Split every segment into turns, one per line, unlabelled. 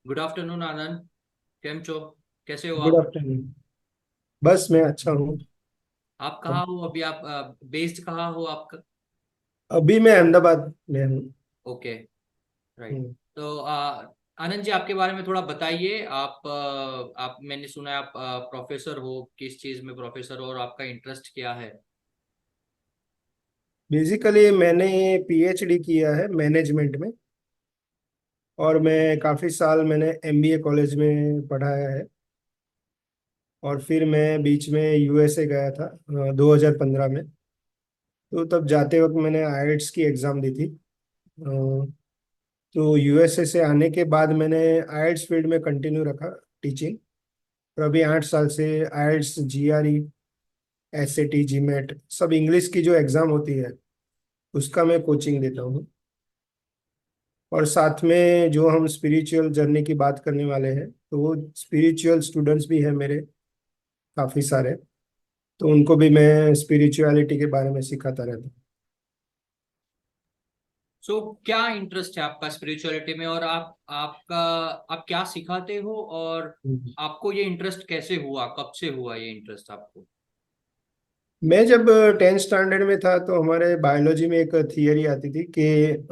Good afternoon आनंद। केम छो? कैसे हो
गुड
आप?
आफ्टरनून। बस मैं अच्छा हूँ।
आप कहाँ हो अभी? आप बेस्ड कहाँ हो आप?
अभी मैं अहमदाबाद में हूँ।
Okay, right.
हम्म।
तो आनंद जी, आपके बारे में थोड़ा बताइए। आप मैंने सुना है आप प्रोफेसर हो। किस चीज़ में प्रोफेसर हो और आपका इंटरेस्ट क्या है?
बेसिकली मैंने पीएचडी किया है मैनेजमेंट में। और मैं काफ़ी साल मैंने एमबीए कॉलेज में पढ़ाया है। और फिर मैं बीच में यूएसए गया था 2015 में। तो तब जाते वक्त मैंने आईएलटीएस की एग्ज़ाम दी थी। तो यूएसए से आने के बाद मैंने आईएलटीएस फील्ड में कंटिन्यू रखा, टीचिंग। और अभी 8 साल से आईएलटीएस, जीआरई, एसएटी, जीमेट, सब इंग्लिश की जो एग्ज़ाम होती है उसका मैं कोचिंग देता हूँ। और साथ में जो हम स्पिरिचुअल जर्नी की बात करने वाले हैं, तो वो स्पिरिचुअल स्टूडेंट्स भी हैं मेरे, काफ़ी सारे। तो उनको भी मैं स्पिरिचुअलिटी के बारे में सिखाता रहता हूँ।
सो क्या इंटरेस्ट है आपका स्पिरिचुअलिटी में, और आप क्या सिखाते हो, और
हम्म।
आपको ये इंटरेस्ट कैसे हुआ? कब से हुआ ये इंटरेस्ट आपको?
मैं जब 10th स्टैंडर्ड में था तो हमारे बायोलॉजी में एक थियरी आती थी कि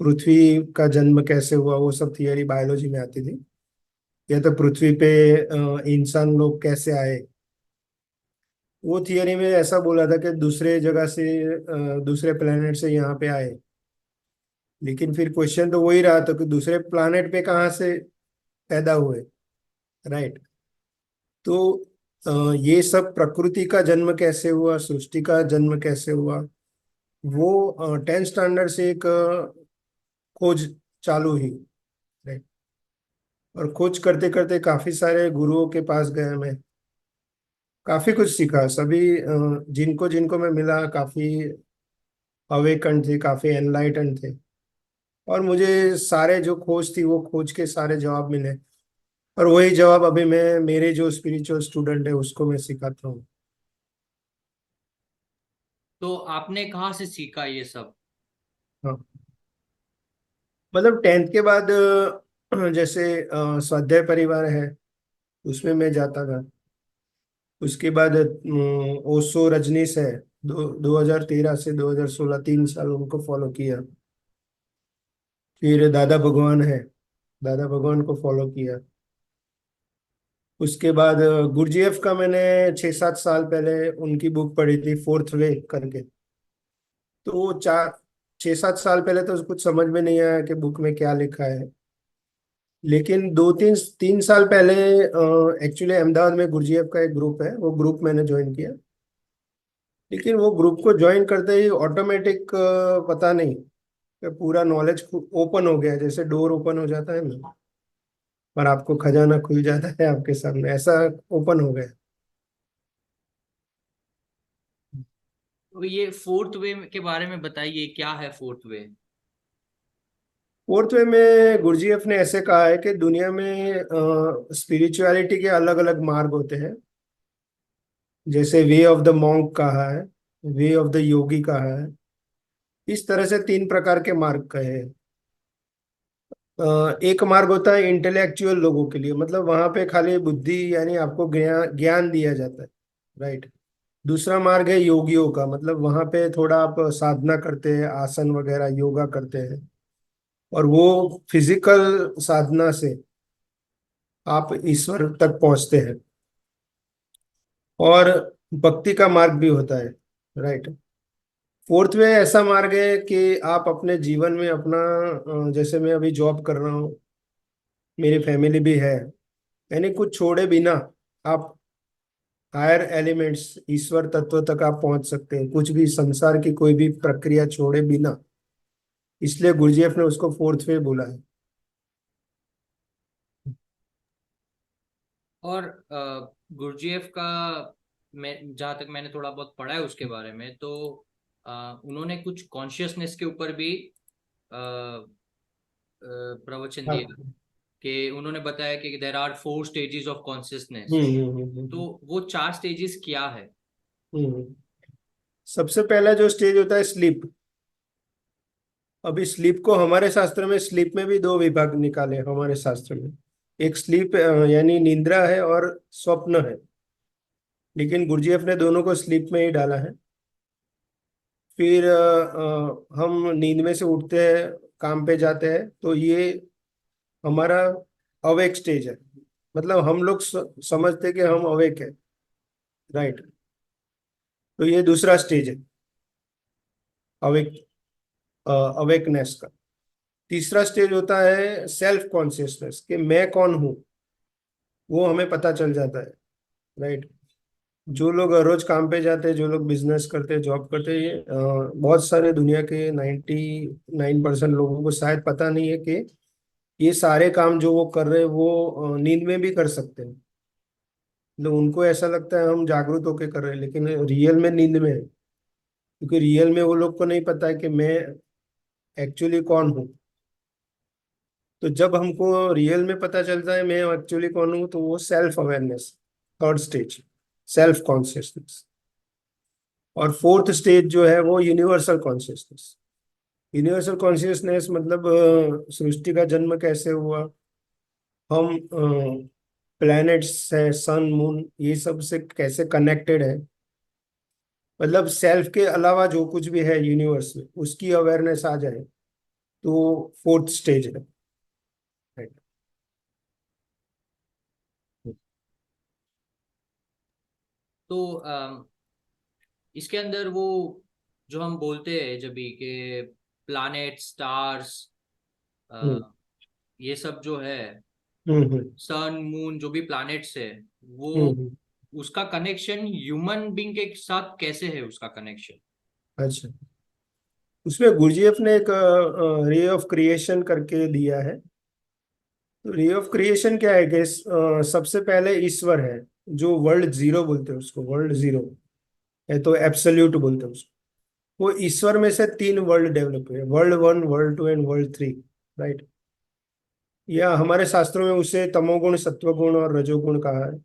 पृथ्वी का जन्म कैसे हुआ, वो सब थियरी बायोलॉजी में आती थी। या तो पृथ्वी पे इंसान लोग कैसे आए। वो थियरी में ऐसा बोला था कि दूसरे जगह से, दूसरे प्लेनेट से यहाँ पे आए। लेकिन फिर क्वेश्चन तो वही रहा था कि दूसरे प्लानेट पे कहाँ से पैदा हुए, राइट। तो ये सब प्रकृति का जन्म कैसे हुआ, सृष्टि का जन्म कैसे हुआ, वो 10th स्टैंडर्ड से एक खोज चालू हुई, राइट। और खोज करते करते काफी सारे गुरुओं के पास गया मैं, काफी कुछ सीखा। सभी जिनको जिनको मैं मिला, काफी अवेकन थे, काफी एनलाइटन थे। और मुझे सारे जो खोज थी वो खोज के सारे जवाब मिले। और वही जवाब अभी मैं मेरे जो स्पिरिचुअल स्टूडेंट है उसको मैं सिखाता हूँ।
तो आपने कहाँ से सीखा ये सब?
हाँ, मतलब 10th के बाद जैसे स्वाध्याय परिवार है, उसमें मैं जाता था। उसके बाद ओशो, रजनीश है, 2013 से 2016 3 साल उनको फॉलो किया। फिर दादा भगवान है, दादा भगवान को फॉलो किया। उसके बाद गुरजीएफ का मैंने 6-7 साल पहले उनकी बुक पढ़ी थी, फोर्थ वे करके। तो वो 4-6-7 साल पहले तो कुछ समझ में नहीं आया कि बुक में क्या लिखा है। लेकिन 2-3 3 साल पहले एक्चुअली अहमदाबाद में गुरजीएफ का एक ग्रुप है, वो ग्रुप मैंने ज्वाइन किया। लेकिन वो ग्रुप को ज्वाइन करते ही ऑटोमेटिक, पता नहीं कि पूरा नॉलेज ओपन हो गया, जैसे डोर ओपन हो जाता है ना, और आपको खजाना खुल जाता है आपके सामने, ऐसा ओपन हो गया।
तो ये फोर्थ वे के बारे में बताइए, क्या है फोर्थ वे?
फोर्थ वे में गुरजीएफ ने ऐसे कहा है कि दुनिया में स्पिरिचुअलिटी के अलग अलग मार्ग होते हैं। जैसे वे ऑफ द मॉन्क कहा है, वे ऑफ द योगी कहा है। इस तरह से 3 प्रकार के मार्ग कहे हैं। एक मार्ग होता है इंटेलेक्चुअल लोगों के लिए, मतलब वहां पे खाली बुद्धि यानी आपको ज्ञान ज्ञान दिया जाता है, राइट। दूसरा मार्ग है योगियों का, मतलब वहां पे थोड़ा आप साधना करते हैं, आसन वगैरह योगा करते हैं। और वो फिजिकल साधना से आप ईश्वर तक पहुंचते हैं। और भक्ति का मार्ग भी होता है, राइट। फोर्थ वे ऐसा मार्ग है कि आप अपने जीवन में अपना, जैसे मैं अभी जॉब कर रहा हूँ, मेरी फैमिली भी है, यानी कुछ छोड़े बिना आप हायर एलिमेंट्स, ईश्वर तत्व तक आप पहुंच सकते हैं, कुछ भी संसार की कोई भी प्रक्रिया छोड़े बिना। इसलिए गुरजीएफ ने उसको फोर्थ वे बोला है।
और गुरजीएफ का, मैं जहाँ तक मैंने थोड़ा बहुत पढ़ा है उसके बारे में, तो उन्होंने कुछ कॉन्शियसनेस के ऊपर भी प्रवचन दिया।
हाँ।
कि उन्होंने बताया कि there are 4 stages of consciousness.
Hmm hmm hmm
तो
हम्म
वो 4 स्टेजेस क्या है?
हम्म। सबसे पहला जो स्टेज होता है स्लीप, अभी स्लीप को हमारे शास्त्र में, स्लीप में भी दो विभाग निकाले हमारे शास्त्र में। एक स्लीप यानी निद्रा है, और स्वप्न है। लेकिन गुरुजीएफ ने दोनों को स्लीप में ही डाला है। फिर हम नींद में से उठते हैं, काम पे जाते हैं, तो ये हमारा अवेक स्टेज है। मतलब हम लोग समझते हैं कि हम अवेक है, राइट। तो ये दूसरा स्टेज है, अवेक, अवेकनेस का। तीसरा स्टेज होता है सेल्फ कॉन्शियसनेस, कि मैं कौन हूँ, वो हमें पता चल जाता है, राइट। जो लोग रोज काम पे जाते हैं, जो लोग बिजनेस करते हैं, जॉब करते हैं, ये बहुत सारे दुनिया के 99% लोगों को शायद पता नहीं है कि ये सारे काम जो वो कर रहे हैं वो नींद में भी कर सकते हैं। तो उनको ऐसा लगता है हम जागरूक होकर कर रहे हैं, लेकिन रियल में नींद में है। क्योंकि रियल में वो लोग को नहीं पता है कि मैं एक्चुअली कौन हूँ। तो जब हमको रियल में पता चलता है मैं एक्चुअली कौन हूँ, तो वो self awareness, third stage, self consciousness. और फोर्थ स्टेज जो है वो यूनिवर्सल कॉन्शियसनेस। यूनिवर्सल कॉन्शियसनेस मतलब सृष्टि का जन्म कैसे हुआ, हम प्लैनेट्स है, सन मून, ये सब से कैसे कनेक्टेड है। मतलब सेल्फ के अलावा जो कुछ भी है यूनिवर्स में, उसकी अवेयरनेस आ जाए, तो फोर्थ स्टेज है, right?
तो इसके अंदर वो जो हम बोलते हैं जब भी कि प्लैनेट स्टार्स,
हम्म
ये सब जो है,
हम्म
सन मून जो भी प्लैनेट्स है, वो
हम्म।
उसका कनेक्शन ह्यूमन बीइंग के साथ कैसे है उसका कनेक्शन?
अच्छा, उसमें गुरजीएफ ने एक रे ऑफ क्रिएशन करके दिया है। तो रे ऑफ क्रिएशन क्या है कि सबसे पहले ईश्वर है, जो वर्ल्ड जीरो बोलते हैं उसको, वर्ल्ड जीरो है, तो एब्सोल्यूट बोलते हैं उसको। वो ईश्वर में से तीन वर्ल्ड डेवलप हुए, world one, world two and world three, right. या हमारे शास्त्रों में उसे तमोगुण, सत्वगुण और रजोगुण कहा है,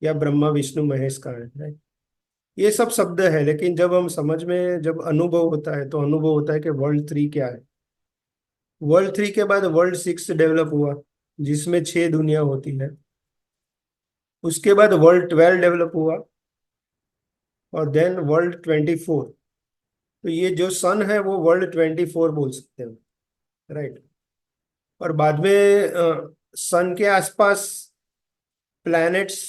या ब्रह्मा विष्णु महेश कहा है, राइट। ये सब शब्द है, लेकिन जब हम समझ में, जब अनुभव होता है, तो अनुभव होता है कि वर्ल्ड थ्री क्या है। वर्ल्ड थ्री के बाद वर्ल्ड सिक्स डेवलप हुआ, जिसमें छह दुनिया होती है। उसके बाद वर्ल्ड ट्वेल्व डेवलप हुआ, और देन वर्ल्ड 24। तो ये जो सन है वो वर्ल्ड 24 बोल सकते हैं, राइट। और बाद में सन के आसपास प्लैनेट्स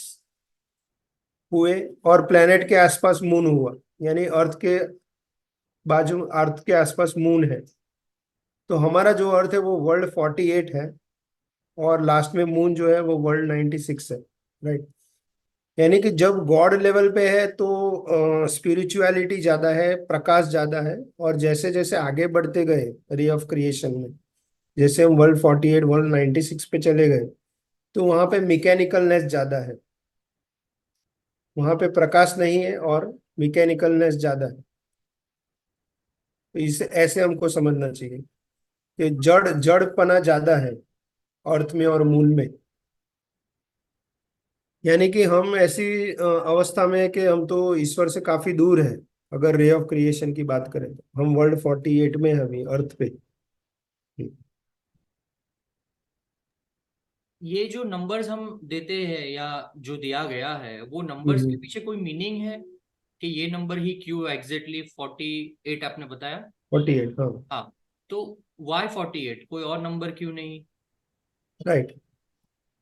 हुए, और प्लैनेट के आसपास मून हुआ। यानी अर्थ के बाजू, अर्थ के आसपास मून है। तो हमारा जो अर्थ है वो वर्ल्ड 48 है, और लास्ट में मून जो है वो वर्ल्ड 96 है, राइट। यानी कि जब गॉड लेवल पे है तो स्पिरिचुअलिटी ज्यादा है, प्रकाश ज्यादा है। और जैसे जैसे आगे बढ़ते गए रे ऑफ क्रिएशन में, जैसे हम वर्ल्ड 48, वर्ल्ड 96 पे चले गए, तो वहां पे मैकेनिकलनेस ज्यादा है, वहां पे प्रकाश नहीं है और मैकेनिकलनेस ज्यादा है। तो इसे ऐसे हमको समझना चाहिए कि जड़पना ज्यादा है अर्थ में और मून में। यानी कि हम ऐसी अवस्था में है कि हम तो ईश्वर से काफी दूर है। अगर रे ऑफ क्रिएशन की बात करें तो हम वर्ल्ड 48 में हैं अभी अर्थ पे।
ये जो नंबर्स हम देते हैं या जो दिया गया है, वो नंबर्स के
हम्म।
पीछे कोई मीनिंग है कि ये नंबर ही क्यों एग्जैक्टली 48 आपने बताया?
48, हाँ।
हाँ, तो वाई 48, कोई और नंबर क्यों नहीं?
राइट।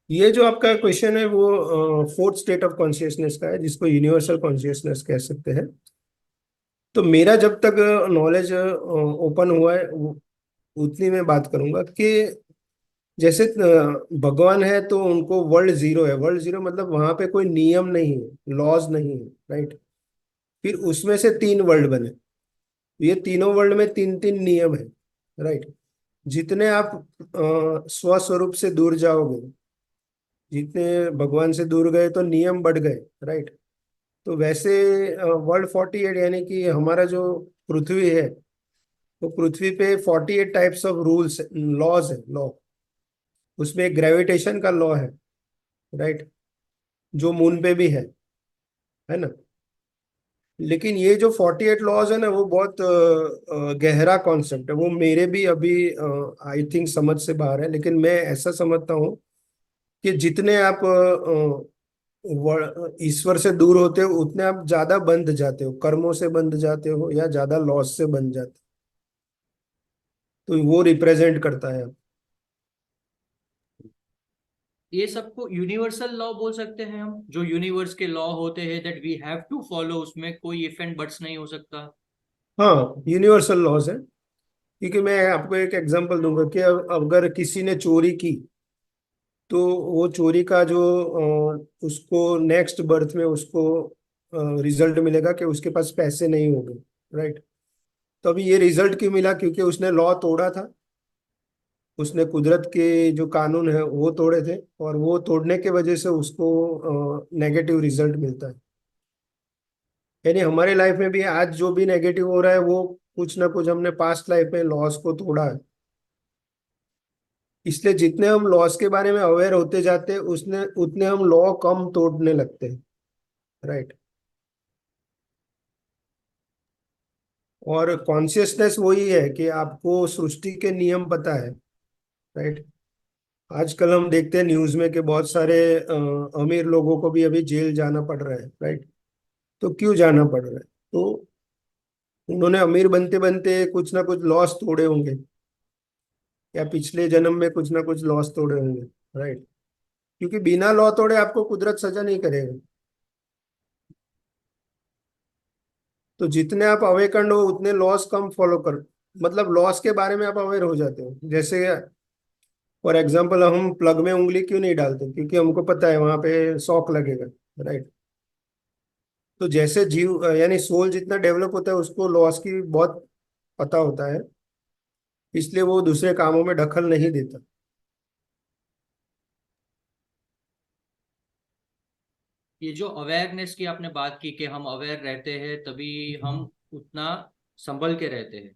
ये जो आपका क्वेश्चन है वो फोर्थ स्टेट ऑफ कॉन्शियसनेस का है, जिसको यूनिवर्सल कॉन्शियसनेस कह सकते हैं। तो मेरा जब तक नॉलेज ओपन हुआ है, उतनी मैं बात करूंगा कि जैसे भगवान है तो उनको वर्ल्ड जीरो है। वर्ल्ड जीरो मतलब वहां पे कोई नियम नहीं है, लॉज नहीं है, राइट। फिर उसमें से तीन वर्ल्ड बने। ये तीनों वर्ल्ड में तीन तीन नियम है, राइट। जितने आप स्वस्वरूप से दूर जाओगे, जितने भगवान से दूर गए, तो नियम बढ़ गए, राइट। तो वैसे वर्ल्ड 48 यानी कि हमारा जो पृथ्वी है, तो पृथ्वी पे 48 टाइप्स ऑफ रूल्स, लॉज है, लॉ। उसमें एक ग्रेविटेशन का लॉ है, राइट, जो मून पे भी है ना। लेकिन ये जो 48 लॉज है ना, वो बहुत गहरा कॉन्सेप्ट है। वो मेरे भी अभी आई थिंक समझ से बाहर है। लेकिन मैं ऐसा समझता हूँ कि जितने आप ईश्वर से दूर होते हो, उतने आप ज्यादा बंध जाते हो, कर्मों से बंध जाते हो, या ज्यादा लॉस से बंध जाते हो। तो वो रिप्रेजेंट करता है।
ये सबको यूनिवर्सल लॉ बोल सकते हैं हम, जो यूनिवर्स के लॉ होते हैं that we have to follow, उसमें कोई इफ एंड बट्स नहीं हो सकता।
हाँ, यूनिवर्सल लॉज है। क्योंकि मैं आपको एक एग्जांपल दूंगा कि अगर किसी ने चोरी की, तो वो चोरी का जो उसको नेक्स्ट बर्थ में उसको रिजल्ट मिलेगा कि उसके पास पैसे नहीं होंगे। राइट। तो अभी ये रिजल्ट क्यों मिला? क्योंकि उसने लॉ तोड़ा था। उसने कुदरत के जो कानून है वो तोड़े थे, और वो तोड़ने के वजह से उसको नेगेटिव रिजल्ट मिलता है। यानी हमारे लाइफ में भी आज जो भी नेगेटिव हो रहा है, वो कुछ ना कुछ हमने पास्ट लाइफ में लॉस को तोड़ा है। इसलिए जितने हम लॉस के बारे में अवेयर होते जाते हैं, उसने उतने हम लॉ कम तोड़ने लगते हैं। राइट। और कॉन्शियसनेस वही है कि आपको सृष्टि के नियम पता है। राइट। आजकल हम देखते हैं न्यूज में कि बहुत सारे अमीर लोगों को भी अभी जेल जाना पड़ रहा है। राइट। तो क्यों जाना पड़ रहा है? तो उन्होंने अमीर बनते बनते कुछ ना कुछ लॉस तोड़े होंगे, या पिछले जन्म में कुछ ना कुछ लॉस तोड़े होंगे। राइट। क्योंकि बिना लॉ तोड़े आपको कुदरत सजा नहीं करेगा। तो जितने आप अवेकंड हो, उतने लॉस कम फॉलो कर, मतलब लॉस के बारे में आप अवेयर हो जाते हो। जैसे फॉर एग्जाम्पल, हम प्लग में उंगली क्यों नहीं डालते? क्योंकि हमको पता है वहां पे शॉक लगेगा। राइट। तो जैसे जीव यानी सोल जितना डेवलप होता है, उसको लॉस की बहुत पता होता है। इसलिए वो दूसरे कामों में दखल नहीं देता।
ये जो अवेयरनेस की आपने बात की कि हम अवेयर रहते हैं तभी हम उतना संभल के रहते हैं,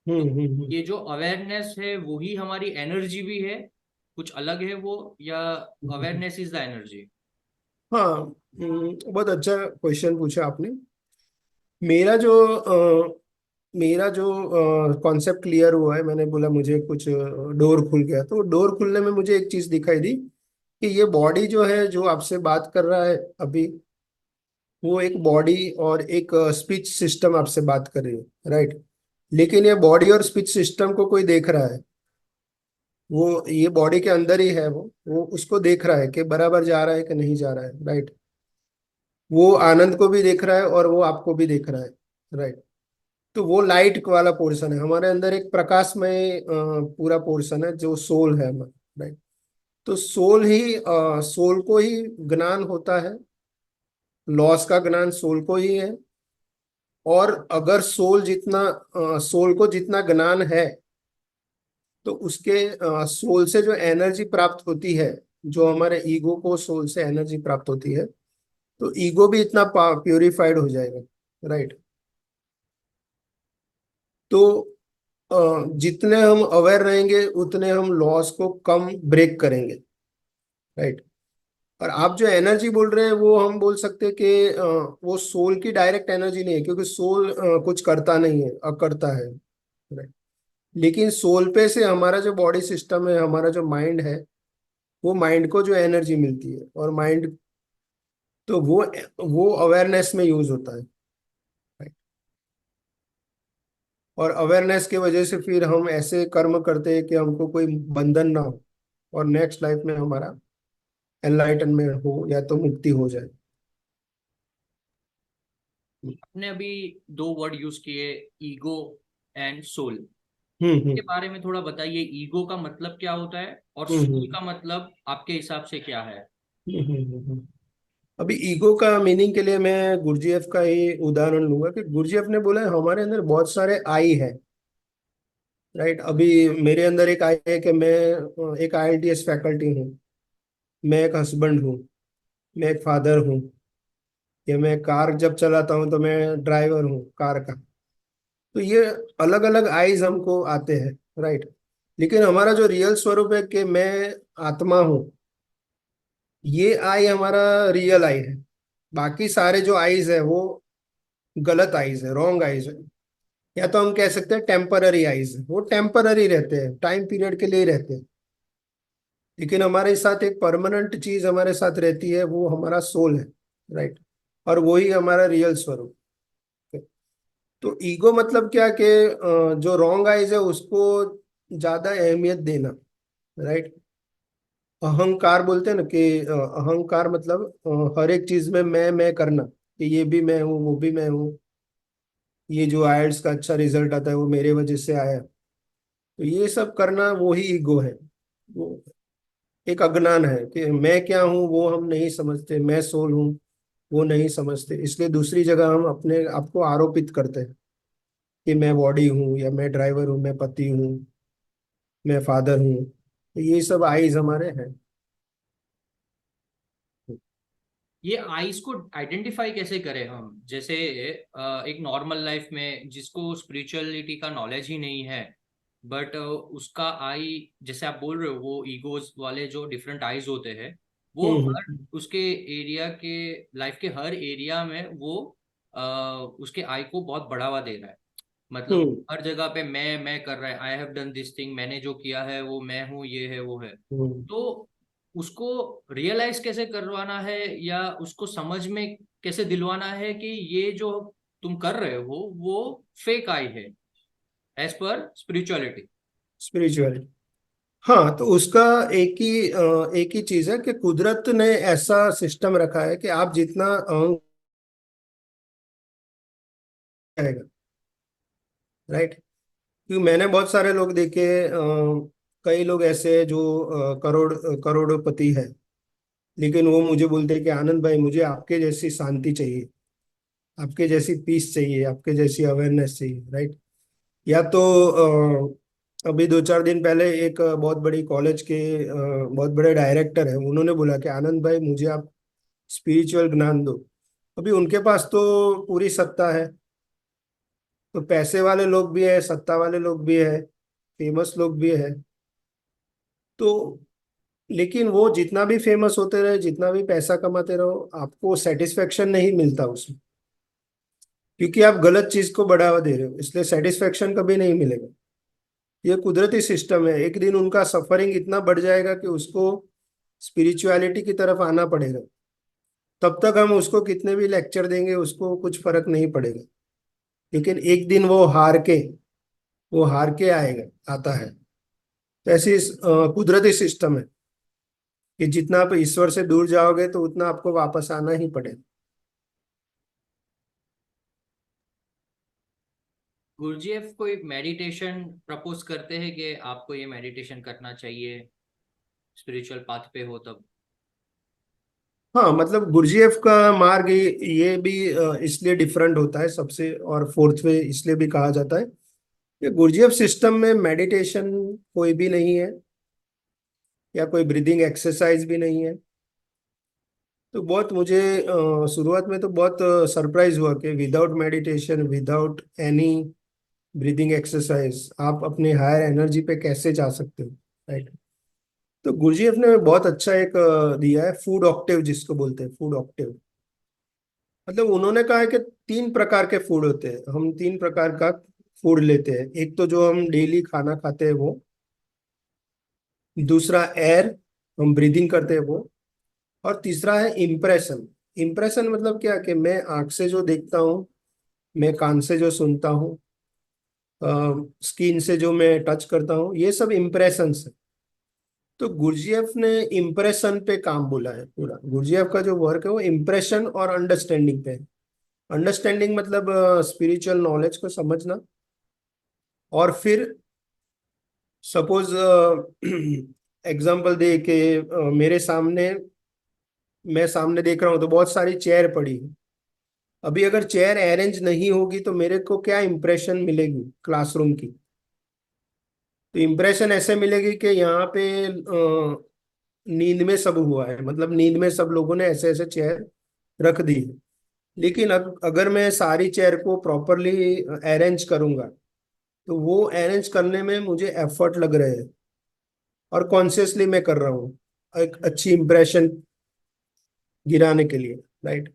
तो
हम्म।
ये जो अवेयरनेस है वही हमारी एनर्जी भी है, कुछ अलग है वो, या अवेयरनेस इज द एनर्जी?
हाँ। बहुत अच्छा क्वेश्चन पूछा आपने। मेरा जो मेरा जो कॉन्सेप्ट क्लियर हुआ है, मैंने बोला मुझे कुछ डोर खुल गया, तो डोर खुलने में मुझे एक चीज दिखाई दी कि ये बॉडी जो है, जो आपसे बात कर रहा है अभी, वो एक बॉडी और एक स्पीच सिस्टम आपसे बात कर रही है। राइट। लेकिन ये बॉडी और स्पीच सिस्टम को कोई देख रहा है। वो ये बॉडी के अंदर ही है, वो उसको देख रहा है कि बराबर जा रहा है कि नहीं जा रहा है। राइट। वो आनंद को भी देख रहा है और वो आपको भी देख रहा है। राइट। तो वो लाइट वाला पोर्शन है हमारे अंदर, एक प्रकाशमय पूरा पोर्शन है जो सोल है हमारा। राइट। तो सोल को ही ज्ञान होता है। लॉस का ज्ञान सोल को ही है। और अगर सोल को जितना ज्ञान है, तो उसके सोल से जो एनर्जी प्राप्त होती है, जो हमारे ईगो को सोल से एनर्जी प्राप्त होती है, तो ईगो भी इतना प्योरिफाइड हो जाएगा। राइट। तो जितने हम अवेयर रहेंगे, उतने हम लॉस को कम ब्रेक करेंगे। राइट। और आप जो एनर्जी बोल रहे हैं, वो हम बोल सकते हैं कि वो सोल की डायरेक्ट एनर्जी नहीं है, क्योंकि सोल कुछ करता नहीं है, अकर्ता है। राइट। लेकिन सोल पे से हमारा जो बॉडी सिस्टम है, हमारा जो माइंड है, वो माइंड को जो एनर्जी मिलती है, और माइंड, तो वो अवेयरनेस में यूज होता है। Right? और अवेयरनेस की वजह से फिर हम ऐसे कर्म करते हैं कि हमको कोई बंधन ना हो, और नेक्स्ट लाइफ में हमारा एनलाइटनमेंट हो, या तो मुक्ति हो जाए।
आपने अभी दो वर्ड यूज किए, ईगो एंड सोल।
हम्म।
के बारे में थोड़ा बताइए, ईगो का मतलब क्या होता है और
हम्म
सोल
हम्म
का मतलब आपके हिसाब से क्या है?
अभी ईगो का मीनिंग के लिए मैं गुरजीएफ का ही उदाहरण लूंगा कि गुरजीएफ ने बोला है, हमारे अंदर बहुत सारे आई है। राइट। अभी मेरे अंदर एक आई है कि मैं एक आईएलटीएस फैकल्टी हूँ, मैं एक हस्बैंड हूँ, मैं एक फादर हूँ, या मैं कार जब चलाता हूँ तो मैं ड्राइवर हूँ कार का। तो ये अलग अलग आईज हमको आते हैं। राइट। लेकिन हमारा जो रियल स्वरूप है कि मैं आत्मा हूँ, ये आई हमारा रियल आई है। बाकी सारे जो आईज है, वो गलत आइज है, रॉन्ग आइज है। या तो हम कह सकते हैं टेम्पररी आइज है, वो टेम्पररी रहते हैं, टाइम पीरियड के लिए ही रहते हैं। लेकिन हमारे साथ एक परमानेंट चीज हमारे साथ रहती है, वो हमारा सोल है। राइट। और वही हमारा रियल स्वरूप है। तो ईगो मतलब क्या कि जो रॉन्ग आइज है उसको ज्यादा अहमियत देना। राइट। अहंकार बोलते हैं ना कि अहंकार मतलब हर एक चीज में मैं करना, कि ये भी मैं हूँ, वो भी मैं हूँ, ये जो आईएलटीएस का अच्छा रिजल्ट आता है वो मेरे वजह से आया। तो ये सब करना वो ही ईगो है। वो एक अज्ञान है कि मैं क्या हूँ वो हम नहीं समझते, मैं सोल हूँ वो नहीं समझते, इसलिए दूसरी जगह हम अपने आप को आरोपित करते हैं कि मैं बॉडी हूँ, या मैं ड्राइवर हूँ, मैं पति हूँ, मैं फादर हूँ। तो ये सब आइज हमारे हैं।
ये आइज को आइडेंटिफाई कैसे करें हम? जैसे एक नॉर्मल लाइफ में जिसको स्पिरिचुअलिटी का नॉलेज ही नहीं है, बट उसका आई, जैसे आप बोल रहे हो, वो ईगोज वाले जो डिफरेंट आइज होते हैं, वो हर
हम्म।
उसके एरिया के, लाइफ के हर एरिया में वो अ, उसके आई को बहुत बढ़ावा दे रहा है। मतलब
हम्म।
हर जगह पे मैं कर रहा है, I have done this thing, मैंने जो किया है वो मैं हूँ, ये है वो है।
हम्म।
तो उसको रियलाइज कैसे करवाना है, या उसको समझ में कैसे दिलवाना है कि ये जो तुम कर रहे हो वो फेक आई है, एज पर स्पिरिचुअलिटी।
स्पिरिचुअल। हाँ, तो उसका एक ही चीज है कि कुदरत ने ऐसा सिस्टम रखा है कि आप जितना आएगा। राइट। क्योंकि मैंने बहुत सारे लोग देखे, कई लोग ऐसे हैं जो करोड़पति है, लेकिन वो मुझे बोलते हैं कि आनंद भाई मुझे आपके जैसी शांति चाहिए, आपके जैसी पीस चाहिए, आपके जैसी अवेयरनेस चाहिए। राइट। या तो अभी 2-4 दिन पहले एक बहुत बड़ी कॉलेज के बहुत बड़े डायरेक्टर है, उन्होंने बोला कि आनंद भाई मुझे आप स्पिरिचुअल ज्ञान दो। अभी उनके पास तो पूरी सत्ता है, तो पैसे वाले लोग भी है, सत्ता वाले लोग भी है, फेमस लोग भी है। तो लेकिन वो जितना भी फेमस होते रहे, जितना भी पैसा कमाते रहो, आपको सेटिस्फेक्शन नहीं मिलता उसमें, क्योंकि आप गलत चीज को बढ़ावा दे रहे हो, इसलिए सेटिस्फेक्शन कभी नहीं मिलेगा। ये कुदरती सिस्टम है, एक दिन उनका सफरिंग इतना बढ़ जाएगा कि उसको स्पिरिचुअलिटी की तरफ आना पड़ेगा। तब तक हम उसको कितने भी लेक्चर देंगे उसको कुछ फर्क नहीं पड़ेगा। लेकिन एक दिन वो हार के आएगा, आता है। तो ऐसी कुदरती सिस्टम है कि जितना आप ईश्वर से दूर जाओगे तो उतना आपको वापस आना ही पड़ेगा।
गुरुजीएफ कोई मेडिटेशन प्रपोज करते हैं कि आपको ये मेडिटेशन करना चाहिए स्पिरिचुअल पाथ पे हो तब?
हाँ, मतलब गुरजीएफ का मार्ग ये भी इसलिए डिफरेंट होता है सबसे, और फोर्थ वे इसलिए भी कहा जाता है कि गुरजीएफ सिस्टम में मेडिटेशन कोई भी नहीं है, या कोई ब्रीदिंग एक्सरसाइज भी नहीं है। तो बहुत मुझे शुरुआत में तो बहुत सरप्राइज हुआ कि without meditation, without any breathing exercise आप अपने हायर एनर्जी पे कैसे जा सकते हो। राइट। तो गुरजीएफ ने बहुत अच्छा एक दिया है, फूड ऑक्टेव जिसको बोलते हैं, फूड ऑक्टेव। मतलब उन्होंने कहा है कि 3 प्रकार के फूड होते हैं, हम 3 प्रकार का फूड लेते हैं। एक तो जो हम डेली खाना खाते हैं वो, दूसरा एयर, हम ब्रीदिंग करते हैं वो, और तीसरा है इम्प्रेशन। इम्प्रेशन मतलब क्या कि मैं आंख से जो देखता हूँ, मैं कान से जो सुनता हूँ, स्किन से जो मैं टच करता हूँ, ये सब इम्प्रेशंस है। तो गुरजीएफ ने इम्प्रेशन पे काम बोला है, पूरा गुरजीएफ का जो वर्क है वो इम्प्रेशन और अंडरस्टैंडिंग पे है। अंडरस्टैंडिंग मतलब स्पिरिचुअल नॉलेज को समझना। और फिर सपोज एग्जांपल दे के, मेरे सामने, मैं सामने देख रहा हूँ तो बहुत सारी चेयर पड़ी है। अभी अगर चेयर अरेंज नहीं होगी तो मेरे को क्या इंप्रेशन मिलेगी क्लासरूम की? तो इंप्रेशन ऐसे मिलेगी कि यहाँ पे नींद में सब हुआ है, मतलब नींद में सब लोगों ने ऐसे ऐसे चेयर रख दी है। लेकिन अब अगर मैं सारी चेयर को प्रॉपरली अरेंज करूंगा, तो वो अरेंज करने में मुझे एफर्ट लग रहे हैं, और कॉन्शियसली मैं कर रहा हूँ एक अच्छी इंप्रेशन गिराने के लिए। राइट।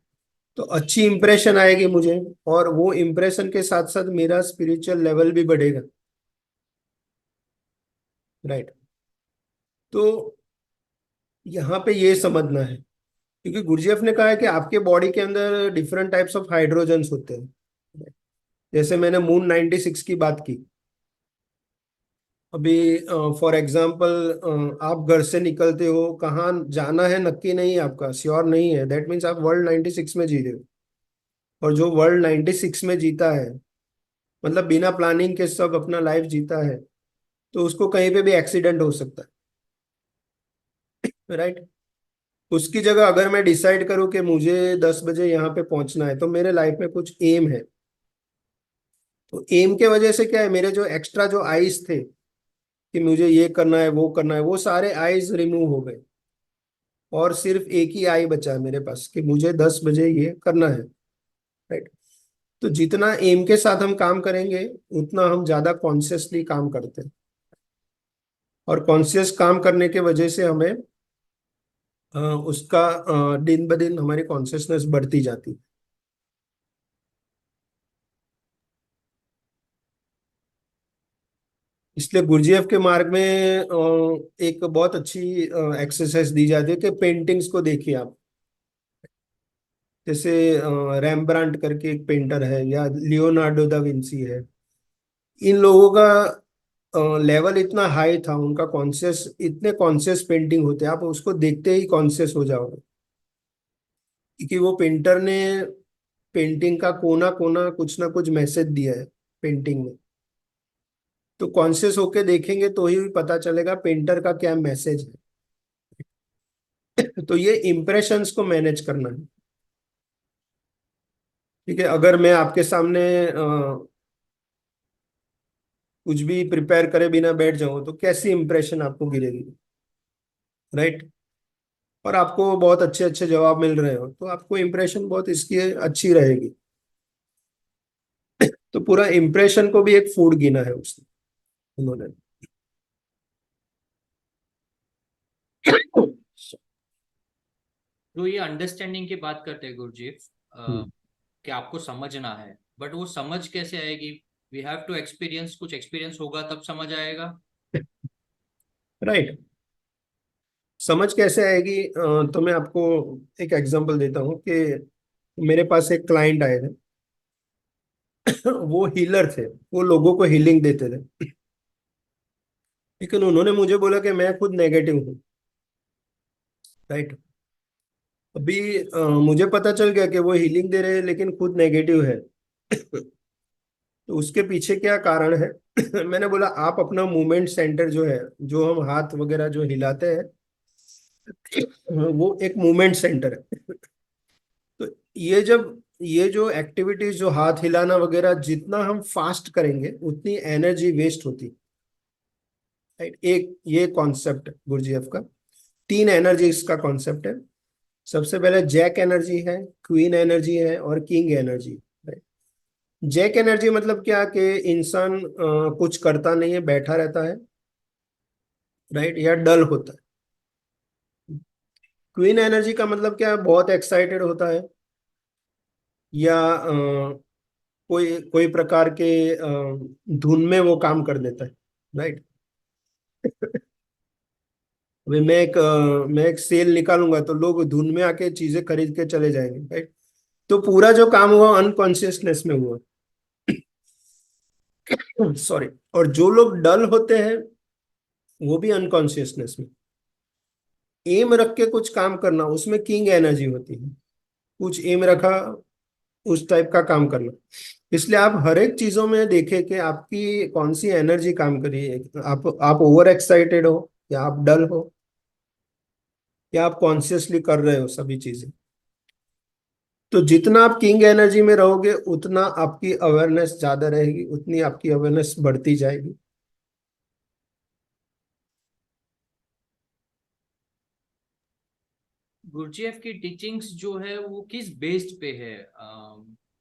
तो अच्छी इंप्रेशन आएगी मुझे, और वो इंप्रेशन के साथ साथ मेरा स्पिरिचुअल लेवल भी बढ़ेगा। राइट। तो यहाँ पे ये समझना है, क्योंकि गुरजेफ ने कहा है कि आपके बॉडी के अंदर डिफरेंट टाइप्स ऑफ हाइड्रोजन्स होते हैं। जैसे मैंने मून 96 की बात की। अभी फॉर एग्जांपल आप घर से निकलते हो, कहाँ जाना है नक्की नहीं है, आपका श्योर नहीं है, दैट मीन्स आप वर्ल्ड 96 में जी रहे हो। और जो वर्ल्ड 96 में जीता है, मतलब बिना प्लानिंग के सब अपना लाइफ जीता है, तो उसको कहीं पे भी एक्सीडेंट हो सकता है। राइट। उसकी जगह अगर मैं डिसाइड करूं कि मुझे 10 बजे यहाँ पे पहुंचना है, तो मेरे लाइफ में कुछ एम है। तो एम के वजह से क्या है, मेरे जो एक्स्ट्रा जो आइज थे कि मुझे ये करना है वो करना है, वो सारे आइज रिमूव हो गए, और सिर्फ एक ही आई बचा है मेरे पास कि मुझे 10 बजे ये करना है। राइट। तो जितना एम के साथ हम काम करेंगे, उतना हम ज्यादा कॉन्शियसली काम करते हैं, और कॉन्शियस काम करने के वजह से हमें उसका दिन ब दिन हमारी कॉन्शियसनेस बढ़ती जाती है। इसलिए गुरजीएफ के मार्ग में एक बहुत अच्छी एक्सरसाइज दी जाती है कि पेंटिंग्स को देखिए आप। जैसे रैम्ब्रांट करके एक पेंटर है, या लियोनार्डो दा विंसी है। इन लोगों का लेवल इतना हाई था, उनका कॉन्शियस, इतने कॉन्शियस पेंटिंग होते हैं, आप उसको देखते ही कॉन्शियस हो जाओगे, क्योंकि वो पेंटर ने पेंटिंग का कोना कोना कुछ ना कुछ मैसेज दिया है पेंटिंग में। तो कॉन्शियस होके देखेंगे तो ही पता चलेगा पेंटर का क्या मैसेज है। तो ये इम्प्रेशंस को मैनेज करना है। ठीक है, अगर मैं आपके सामने कुछ भी प्रिपेयर करे बिना बैठ जाऊं, तो कैसी इंप्रेशन आपको गिरेगी। राइट। और आपको बहुत अच्छे अच्छे जवाब मिल रहे हो, तो आपको इंप्रेशन बहुत इसकी अच्छी रहेगी। तो पूरा इंप्रेशन को भी एक फूड गिना है उसने, उन्होंने।
तो ये अंडरस्टैंडिंग की बात करते हैं गुरुजी,
हम्म।
कि आपको समझना है, बट वो समझ कैसे आएगी? वी हैव टू एक्सपीरियंस, कुछ एक्सपीरियंस होगा तब समझ आएगा।
राइट। समझ कैसे आएगी, तो मैं आपको एक एग्जांपल देता हूँ कि मेरे पास एक क्लाइंट आए थे। वो हीलर थे, वो लोगों को हीलिंग देते थे, लेकिन उन्होंने मुझे बोला कि मैं खुद नेगेटिव हूँ। राइट। अभी मुझे पता चल गया कि वो हीलिंग दे रहे हैं लेकिन खुद नेगेटिव है। तो उसके पीछे क्या कारण है? मैंने बोला आप अपना मूवमेंट सेंटर जो है, जो हम हाथ वगैरह जो हिलाते हैं, वो एक मूवमेंट सेंटर है। तो ये जो एक्टिविटीज, जो हाथ हिलाना वगैरह, जितना हम फास्ट करेंगे उतनी एनर्जी वेस्ट होती। राइट। एक ये कॉन्सेप्ट गुरजीएफ का, 3 एनर्जीज का कॉन्सेप्ट है। सबसे पहले जैक एनर्जी है, क्वीन एनर्जी है, और किंग एनर्जी। जैक एनर्जी मतलब क्या, कि इंसान कुछ करता नहीं है, बैठा रहता है। राइट, या डल होता है। क्वीन एनर्जी का मतलब क्या है, बहुत एक्साइटेड होता है, या कोई कोई प्रकार के धुन में वो काम कर देता है। राइट। अभी मैं एक सेल निकालूंगा तो लोग धुन में आके चीजें खरीद के चले जाएंगे। राइट। तो पूरा जो काम हुआ अनकॉन्शियसनेस में हुआ। सॉरी। और जो लोग डल होते हैं, वो भी अनकॉन्शियसनेस में। एम रख के कुछ काम करना, उसमें किंग एनर्जी होती है। कुछ एम रखा, उस टाइप का काम करना। इसलिए आप हर एक चीजों में देखें कि आपकी कौन सी एनर्जी काम कर रही है। आप ओवर एक्साइटेड हो, या आप डल हो, या आप कॉन्शियसली कर रहे हो सभी चीजें। तो जितना आप किंग एनर्जी में रहोगे, उतना आपकी अवेयरनेस ज्यादा रहेगी, उतनी आपकी अवेयरनेस बढ़ती जाएगी।
गुरुजीएफ की टीचिंग्स जो है वो किस बेस्ड पे है?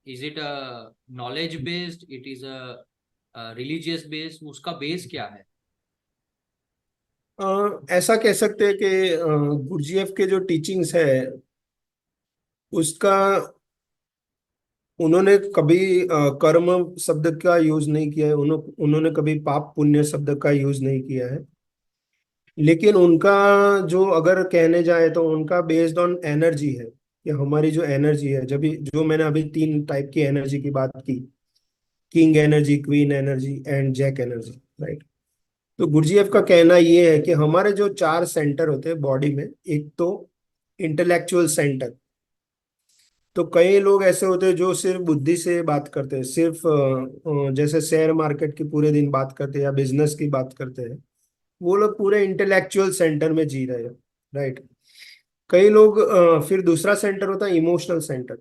Is it a knowledge based, it is a religious based, उसका बेस क्या है?
ऐसा कह सकते हैं कि गुरजीएफ के जो टीचिंग्स है, उसका उन्होंने कभी कर्म शब्द का यूज नहीं किया है, उन्होंने कभी पाप पुण्य शब्द का यूज नहीं किया है। लेकिन उनका जो अगर कहने जाए तो उनका बेस्ड ऑन एनर्जी है, कि हमारी जो एनर्जी है, जब जो मैंने अभी तीन टाइप की एनर्जी की बात की, king energy, queen energy and jack energy, right. तो गुरुजीएफ का कहना ये है कि हमारे जो चार सेंटर होते हैं बॉडी में, एक तो इंटेलेक्चुअल सेंटर। तो कई लोग ऐसे होते हैं जो सिर्फ बुद्धि से बात करते हैं, सिर्फ जैसे शेयर मार्केट की पूरे दिन बात करते हैं या बिजनेस की बात करते हैं, वो लोग पूरे इंटेलेक्चुअल सेंटर में जी रहे हैं, राइट। कई लोग फिर दूसरा सेंटर होता है इमोशनल सेंटर।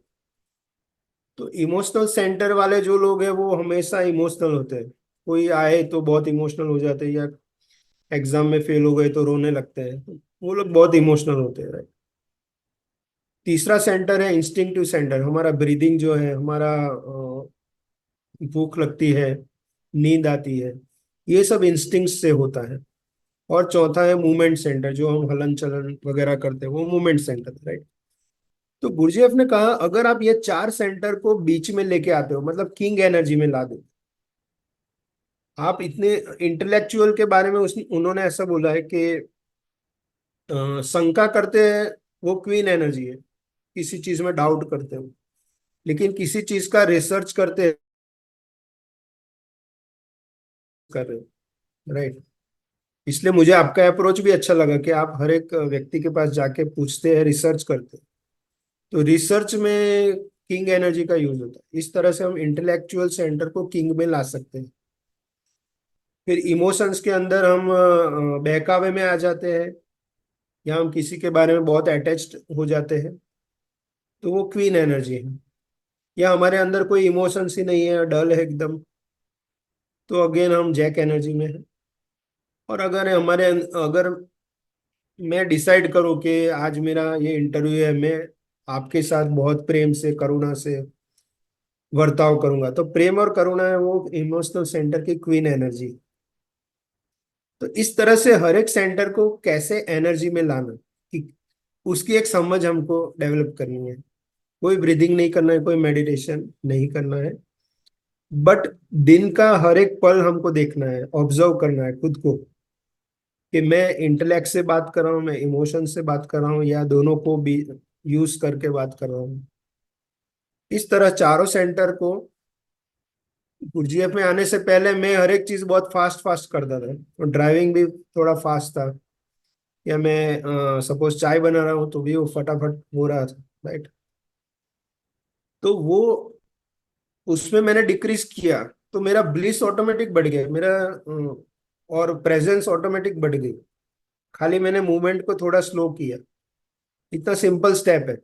तो इमोशनल सेंटर वाले जो लोग हैं वो हमेशा इमोशनल होते हैं। कोई आए तो बहुत इमोशनल हो जाते हैं, या एग्जाम में फेल हो गए तो रोने लगते हैं, वो लोग बहुत इमोशनल होते हैं, राइट। तीसरा सेंटर है इंस्टिंक्टिव सेंटर। हमारा ब्रीदिंग जो है, हमारा भूख लगती है, नींद आती है, ये सब इंस्टिंक्ट से होता है। और चौथा है मूवमेंट सेंटर, जो हम हलन चलन वगैरह करते हैं, वो मूवमेंट सेंटर है, राइट। तो गुरुजीएफ ने कहा अगर आप ये चार सेंटर को बीच में लेके आते हो, मतलब किंग एनर्जी में ला दो। आप इतने इंटेलेक्चुअल के बारे में उन्होंने ऐसा बोला है कि शंका करते हैं वो क्वीन एनर्जी है, किसी चीज में डाउट करते हो। लेकिन किसी चीज का रिसर्च करते हैं, कर रहे हो, राइट। इसलिए मुझे आपका अप्रोच भी अच्छा लगा कि आप हर एक व्यक्ति के पास जाके पूछते हैं, रिसर्च करते हैं। तो रिसर्च में किंग एनर्जी का यूज होता है। इस तरह से हम इंटेलेक्चुअल सेंटर को किंग में ला सकते हैं। फिर इमोशंस के अंदर हम बहकावे में आ जाते हैं, या हम किसी के बारे में बहुत अटैच्ड हो जाते हैं, तो वो क्वीन एनर्जी है। या हमारे अंदर कोई इमोशंस ही नहीं है, डल है एकदम, तो अगेन हम जैक एनर्जी में है। और अगर मैं डिसाइड करूं कि आज मेरा ये इंटरव्यू है, मैं आपके साथ बहुत प्रेम से, करुणा से बर्ताव करूंगा, तो प्रेम और करुणा है वो इमोशनल सेंटर की क्वीन एनर्जी। तो इस तरह से हर एक सेंटर को कैसे एनर्जी में लाना, कि उसकी एक समझ हमको डेवलप करनी है। कोई ब्रीदिंग नहीं करना है, कोई मेडिटेशन नहीं करना है, बट दिन का हर एक पल हमको देखना है, ऑब्जर्व करना है खुद को, कि मैं इंटेलेक्ट से बात कर रहा हूँ, मैं इमोशन से बात कर रहा हूँ, या दोनों को भी यूज करके बात कर रहा हूँ। इस तरह चारों सेंटर को, जीएफ में आने से पहले मैं हर एक चीज बहुत फास्ट फास्ट करता था, और ड्राइविंग भी थोड़ा फास्ट था। या मैं सपोज चाय बना रहा हूँ तो भी वो फटाफट हो रहा था, राइट। तो वो उसमें मैंने डिक्रीज किया, तो मेरा ब्लिस ऑटोमेटिक बढ़ गया, मेरा और प्रेजेंस ऑटोमेटिक बढ़ गई। खाली मैंने मूवमेंट को थोड़ा स्लो किया, इतना सिंपल स्टेप है।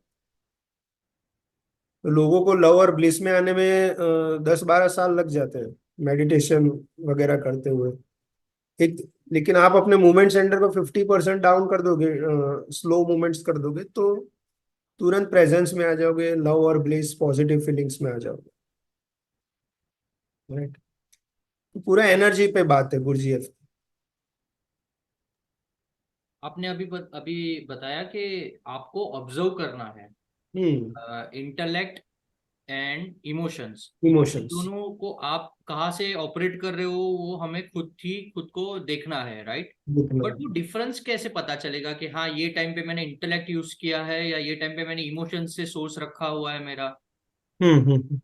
तो लोगों को लव और ब्लिस में आने में 10-12 साल लग जाते हैं मेडिटेशन वगैरह करते हुए। एक लेकिन आप अपने मूवमेंट सेंटर को 50% डाउन कर दोगे, स्लो मूवमेंट्स कर दोगे, तो तुरंत प्रेजेंस में आ जाओगे, लव और ब्लिस पॉजिटिव फीलिंग्स में आ जाओगे, राइट। तो पूरा एनर्जी पे बात है गुरजीएफ।
आपने अभी बताया कि आपको ऑब्जर्व करना है
hmm.
Intellect and emotions,
emotions.
दोनों को आप कहाँ से ऑपरेट कर रहे हो वो हमें खुद को देखना है, राइट।
दिखना।
बट वो डिफरेंस कैसे पता चलेगा कि हाँ ये टाइम पे मैंने इंटेलेक्ट यूज किया है या ये टाइम पे मैंने इमोशन से सोर्स रखा हुआ है मेरा।
हम्म।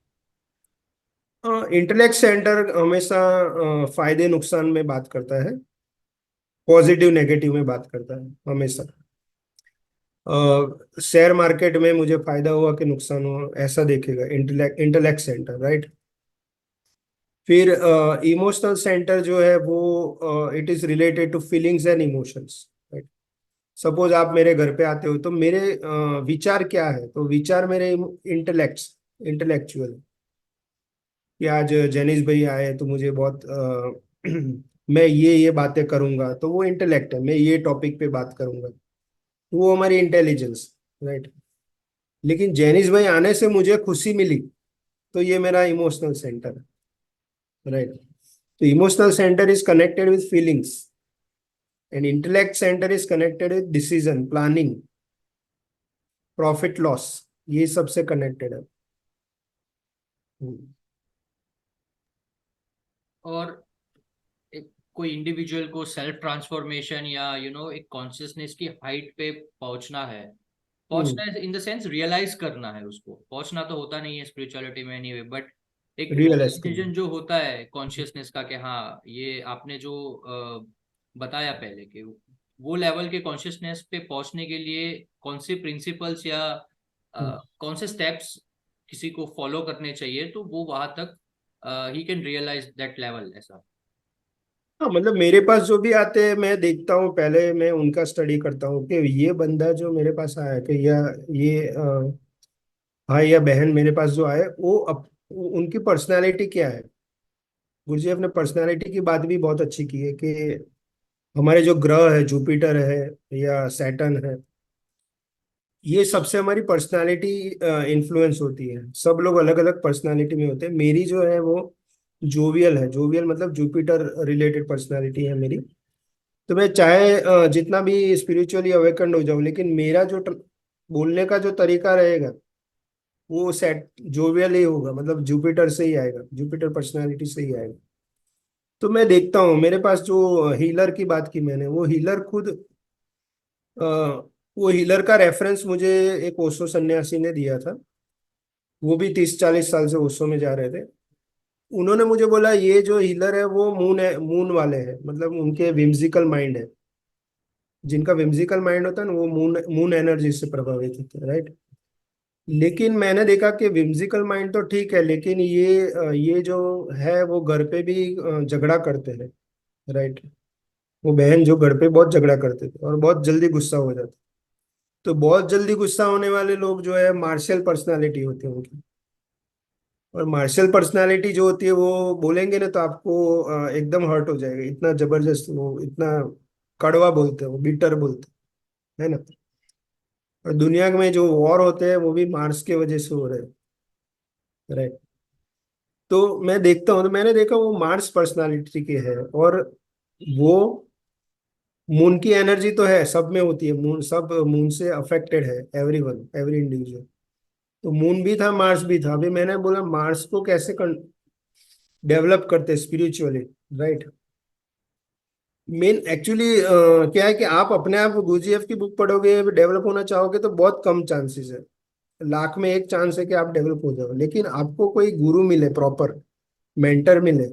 इंटेलेक्ट सेंटर हमेशा फायदे नुकसान में बात करता है, पॉजिटिव नेगेटिव में बात करता है हमेशा। शेयर मार्केट में मुझे फायदा हुआ कि नुकसान हुआ, ऐसा देखेगा इंटेलेक्ट इंटेलेक्ट सेंटर, राइट। फिर इमोशनल सेंटर जो है वो it is related to feelings and emotions, right. Suppose आप मेरे घर पे आते हो, तो मेरे विचार क्या है, तो विचार मेरे इंटेलेक्चुअल, कि आज जेनिस भाई आए तो मुझे बहुत मैं ये बातें करूंगा, तो वो इंटेलेक्ट है, मैं ये टॉपिक पे बात करूंगा, तो वो हमारी इंटेलिजेंस, राइट। लेकिन जेनिस भाई आने से मुझे खुशी मिली, तो ये मेरा इमोशनल सेंटर है, राइट। तो emotional centre is connected with feelings, and intellect centre is connected with decision planning, profit loss, ये सबसे कनेक्टेड है। हम्म।
और एक कोई इंडिविजुअल को सेल्फ ट्रांसफॉर्मेशन या एक कॉन्शियसनेस की हाइट पे पहुंचना है,
हम्म।
पहुंचना इन द सेंस रियलाइज करना है उसको, पहुंचना तो होता नहीं है स्पिरिचुअलिटी में एनीवे, बट एक
रियलाइज
डिसीजन
करना।
जो होता है कॉन्शियसनेस का कि हाँ, ये आपने जो बताया पहले कि वो लेवल के कॉन्शियसनेस पे पहुंचने के लिए कौन से प्रिंसिपल्स या
हम्म।
कौन से स्टेप्स किसी को फॉलो करने चाहिए, तो वो वहां तक ही कैन रियलाइज दैट लेवल ऐसा।
हाँ, मतलब मेरे पास जो भी आते हैं मैं देखता हूँ, पहले मैं उनका स्टडी करता हूँ कि ये बंदा जो मेरे पास आया है, कि या ये भाई या बहन मेरे पास जो आए वो उनकी पर्सनालिटी क्या है। गुरुजी अपने पर्सनालिटी की बात भी बहुत अच्छी की है कि हमारे जो ग्रह है, जुपिटर है या सैटर्न है, ये सबसे हमारी पर्सनालिटी इन्फ्लुएंस होती है। सब लोग अलग अलग पर्सनालिटी में होते हैं। मेरी जो है वो जोवियल है। जोवियल मतलब जुपिटर रिलेटेड पर्सनालिटी है मेरी। तो मैं चाहे जितना भी स्पिरिचुअली अवेकन्ड हो जाऊं, लेकिन मेरा जो बोलने का जो तरीका रहेगा वो सेट जोवियल ही होगा, मतलब जुपिटर से ही आएगा, जुपिटर पर्सनालिटी से ही आएगा। तो मैं देखता हूँ मेरे पास जो हीलर की बात की मैंने, वो हीलर खुद अ, वो हीलर का रेफरेंस मुझे एक ओशो सन्यासी ने दिया था। वो भी 30-40 साल से ओशो में जा रहे थे। उन्होंने मुझे बोला ये जो हीलर है, मून वाले हैं, मतलब उनके विम्सिकल माइंड है। जिनका विम्सिकल माइंड होता है ना, वो मून मून एनर्जी से प्रभावित होते हैं, राइट। लेकिन मैंने देखा कि विम्सिकल माइंड तो ठीक है, लेकिन ये जो है वो घर पे भी झगड़ा करते हैं, राइट। वो बहन जो घर पे बहुत झगड़ा करते थे और बहुत जल्दी गुस्सा हो जाते। तो बहुत जल्दी गुस्सा होने वाले लोग जो है मार्शियल पर्सनालिटी होती है उनकी। और मार्शियल पर्सनालिटी जो होती है वो बोलेंगे ना तो आपको एकदम हर्ट हो जाएगा। इतना जबरदस्त, वो इतना कड़वा बोलते हैं, वो बिटर बोलते हैं, है ना। और दुनिया में जो वॉर होते हैं वो भी मार्स के वजह से हो रहे हैं, राइट। तो मैं देखता हूँ, तो मैंने देखा वो मार्स पर्सनालिटी के है। और वो मून की एनर्जी तो है, सब में होती है। मून, सब मून से अफेक्टेड है, एवरीवन, एवरी इंडिविजुअल। तो मून भी था, मार्स भी था। अभी मैंने बोला मार्स को कैसे डेवलप करते स्पिरिचुअली, राइट। मेन एक्चुअली क्या है कि आप अपने आप गुरुजीएफ की बुक पढ़ोगे, डेवलप होना चाहोगे तो बहुत कम चांसेस है। लाख में एक चांस है कि आप डेवलप हो जाओ। लेकिन आपको कोई गुरु मिले, प्रॉपर मेंटर मिले,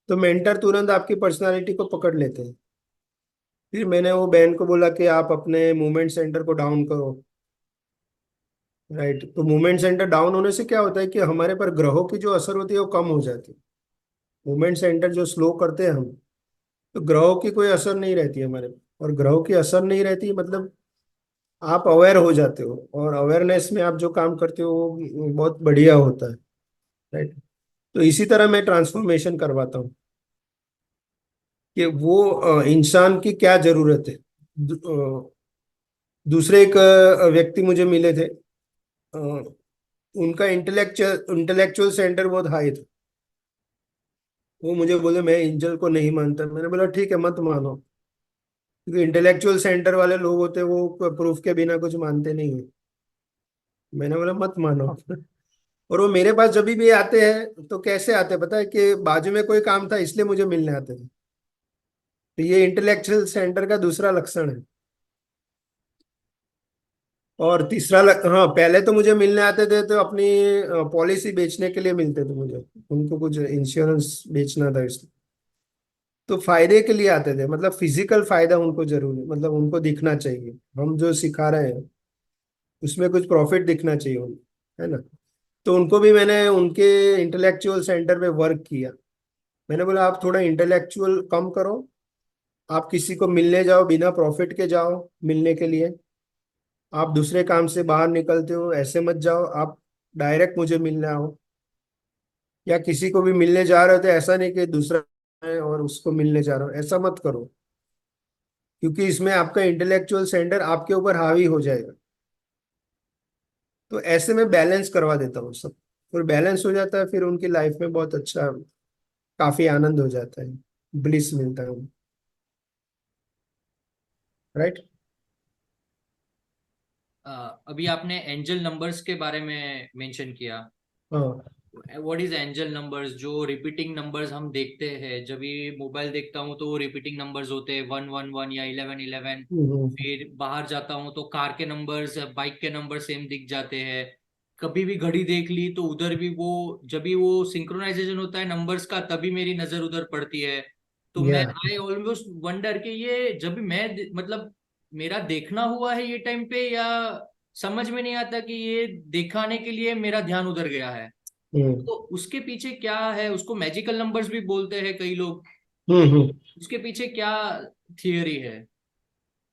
तो मेंटर तुरंत आपकी पर्सनालिटी को पकड़ लेते हैं। फिर मैंने वो बहन को बोला कि आप अपने मूवमेंट सेंटर को डाउन करो, राइट। तो मूवमेंट सेंटर डाउन होने से क्या होता है कि हमारे पर ग्रहों की जो असर होती है वो कम हो जाती है। मूवमेंट सेंटर जो स्लो करते हैं हम, तो ग्रहों की कोई असर नहीं रहती है हमारे पर। और ग्रहों की असर नहीं रहती मतलब आप अवेयर हो जाते हो, और अवेयरनेस में आप जो काम करते हो वो बहुत बढ़िया होता है, राइट। तो इसी तरह मैं ट्रांसफॉर्मेशन करवाता हूँ कि वो इंसान की क्या जरूरत है। दूसरे एक व्यक्ति मुझे मिले थे। अ, उनका इंटेलेक्चुअल इंटेलेक्चुअल सेंटर बहुत हाई था। वो मुझे बोले मैं एंजल को नहीं मानता। मैंने बोला ठीक है, मत मानो। क्योंकि इंटेलेक्चुअल सेंटर वाले लोग होते हैं वो प्रूफ के बिना कुछ मानते नहीं है। मैंने बोला मत मानो। और वो मेरे पास जब भी आते हैं तो कैसे आते हैं पता है, कि बाजू में कोई काम था इसलिए मुझे मिलने आते थे। तो ये इंटेलेक्चुअल सेंटर का दूसरा लक्षण है। और तीसरा हाँ, पहले तो मुझे मिलने आते थे तो अपनी पॉलिसी बेचने के लिए मिलते थे मुझे। उनको कुछ इंश्योरेंस बेचना था इसलिए। तो फायदे के लिए आते थे, मतलब फिजिकल फायदा उनको जरूरी, मतलब उनको दिखना चाहिए हम जो सिखा रहे हैं उसमें कुछ प्रॉफिट दिखना चाहिए उनको, है ना। तो उनको भी मैंने उनके इंटेलेक्चुअल सेंटर पे वर्क किया। मैंने बोला आप थोड़ा इंटेलेक्चुअल कम करो। आप किसी को मिलने जाओ बिना प्रॉफिट के जाओ मिलने के लिए। आप दूसरे काम से बाहर निकलते हो ऐसे मत जाओ, आप डायरेक्ट मुझे मिलने आओ। या किसी को भी मिलने जा रहे हो तो ऐसा नहीं कि दूसरा है और उसको मिलने जा रहा हो, ऐसा मत करो। क्योंकि इसमें आपका इंटेलेक्चुअल सेंटर आपके ऊपर हावी हो जाएगा। तो ऐसे में बैलेंस करवा देता हूँ सब। फिर बैलेंस हो जाता है, फिर उनकी लाइफ में बहुत अच्छा, काफी आनंद हो जाता है, ब्लिस मिलता है, राइट।
अभी आपने एंजल नंबर्स के बारे में मेंशन किया,
हाँ।
व्हाट इज एंजल नंबर्स, जो रिपीटिंग नंबर्स हम देखते हैं, जब भी मोबाइल देखता हूँ तो वो रिपीटिंग नंबर्स होते हैं, 111 या 1111।
हम्म।
फिर बाहर जाता हूँ तो कार के नंबर्स, बाइक के नंबर सेम दिख जाते हैं। कभी भी घड़ी देख ली तो उधर भी वो, जब भी वो सिंक्रोनाइजेशन होता है नंबर्स का, तभी मेरी नजर उधर पड़ती है। तो मैं,
या
आई ऑलमोस्ट वंडर कि ये जब भी मैं मतलब मेरा देखना हुआ है ये टाइम पे, या समझ में नहीं आता कि ये दिखाने के लिए मेरा ध्यान उधर गया है।
हम्म
तो उसके पीछे क्या है, उसको मैजिकल नंबर्स भी बोलते हैं कई लोग।
हम्म।
उसके पीछे क्या थियरी है?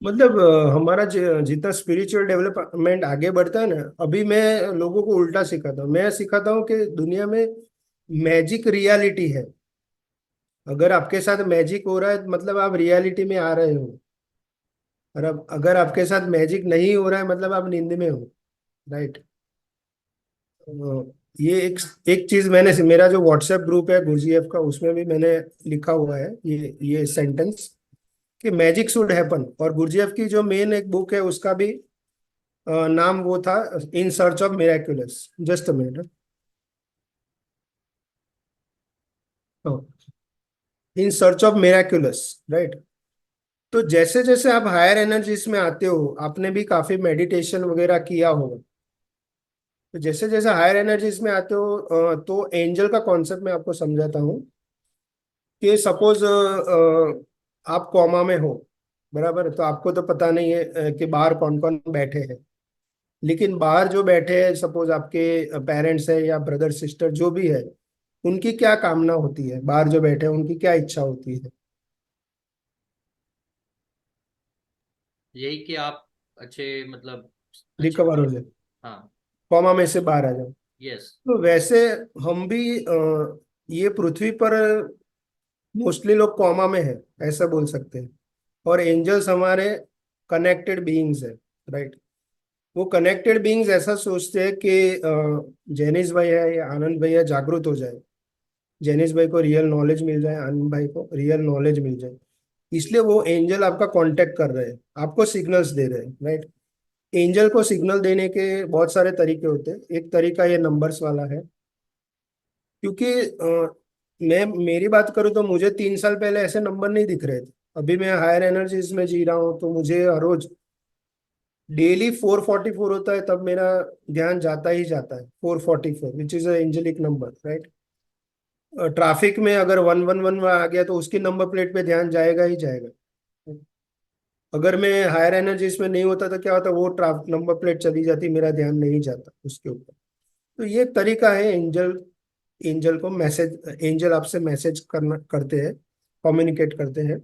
मतलब हमारा जितना स्पिरिचुअल डेवलपमेंट आगे बढ़ता है ना, अभी मैं लोगों को उल्टा सिखाता हूँ। मैं सिखाता हूँ कि दुनिया में मैजिक रियलिटी है। अगर आपके साथ मैजिक हो रहा है मतलब आप रियलिटी में आ रहे हो। और अब अगर आपके साथ मैजिक नहीं हो रहा है मतलब आप नींद में हो। राइट। ये एक चीज मैंने, मेरा जो व्हाट्सएप ग्रुप है गुरुजीएफ का, उसमें भी मैंने लिखा हुआ है ये सेंटेंस कि मैजिक शुड हैपन। और गुरुजीएफ की जो मेन एक बुक है उसका भी नाम वो था, in search of miraculous. Just a minute. In search of miraculous. Right. तो जैसे जैसे आप हायर एनर्जीज में आते हो, आपने भी काफी मेडिटेशन वगैरह किया होगा। तो जैसे जैसे हायर एनर्जीज में आते हो तो एंजल का कॉन्सेप्ट मैं आपको समझाता हूँ कि सपोज आप कॉमा में हो, बराबर। तो आपको तो पता नहीं है कि बाहर कौन कौन बैठे हैं। लेकिन बाहर जो बैठे हैं, सपोज आपके पेरेंट्स है या ब्रदर सिस्टर जो भी है, उनकी क्या कामना होती है, बाहर जो बैठे हैं उनकी क्या इच्छा होती है।
यही कि आप अच्छे, मतलब अच्छे
रिकवर हो
बने।
जाए,
हाँ।
कॉमा में से बाहर आ जाए।
यस।
तो वैसे हम भी ये पृथ्वी पर मोस्टली लोग कॉमा में है, ऐसा बोल सकते हैं। और एंजल्स हमारे कनेक्टेड बीइंग्स है। राइट। वो कनेक्टेड बीइंग्स ऐसा सोचते हैं कि जैनिस भाई है या आनंद भैया जागृत हो जाए, जैनिस भाई को रियल नॉलेज मिल जाए, आनंद भाई को रियल नॉलेज मिल जाए। इसलिए वो एंजल आपका कांटेक्ट कर रहे हैं, आपको सिग्नल्स दे रहे हैं। राइट। एंजल को सिग्नल देने के बहुत सारे तरीके होते हैं। एक तरीका ये नंबर्स वाला है। क्योंकि मैं मेरी बात करूँ तो मुझे 3 साल पहले ऐसे नंबर नहीं दिख रहे थे। अभी मैं हायर एनर्जीज में जी रहा हूँ तो मुझे हर रोज डेली 444 होता है, तब मेरा ध्यान जाता ही जाता है 444, which is angelic number. Right. Traffic में अगर 111 आ गया तो उसकी नंबर प्लेट पे ध्यान जाएगा ही जाएगा। अगर मैं हायर एनर्जीज में नहीं होता तो क्या होता, वो ट्राफ नंबर प्लेट चली जाती, मेरा ध्यान नहीं जाता उसके ऊपर। तो ये एक तरीका है एंजल, एंजल को मैसेज, एंजल आपसे मैसेज करना करते हैं, कम्युनिकेट करते हैं।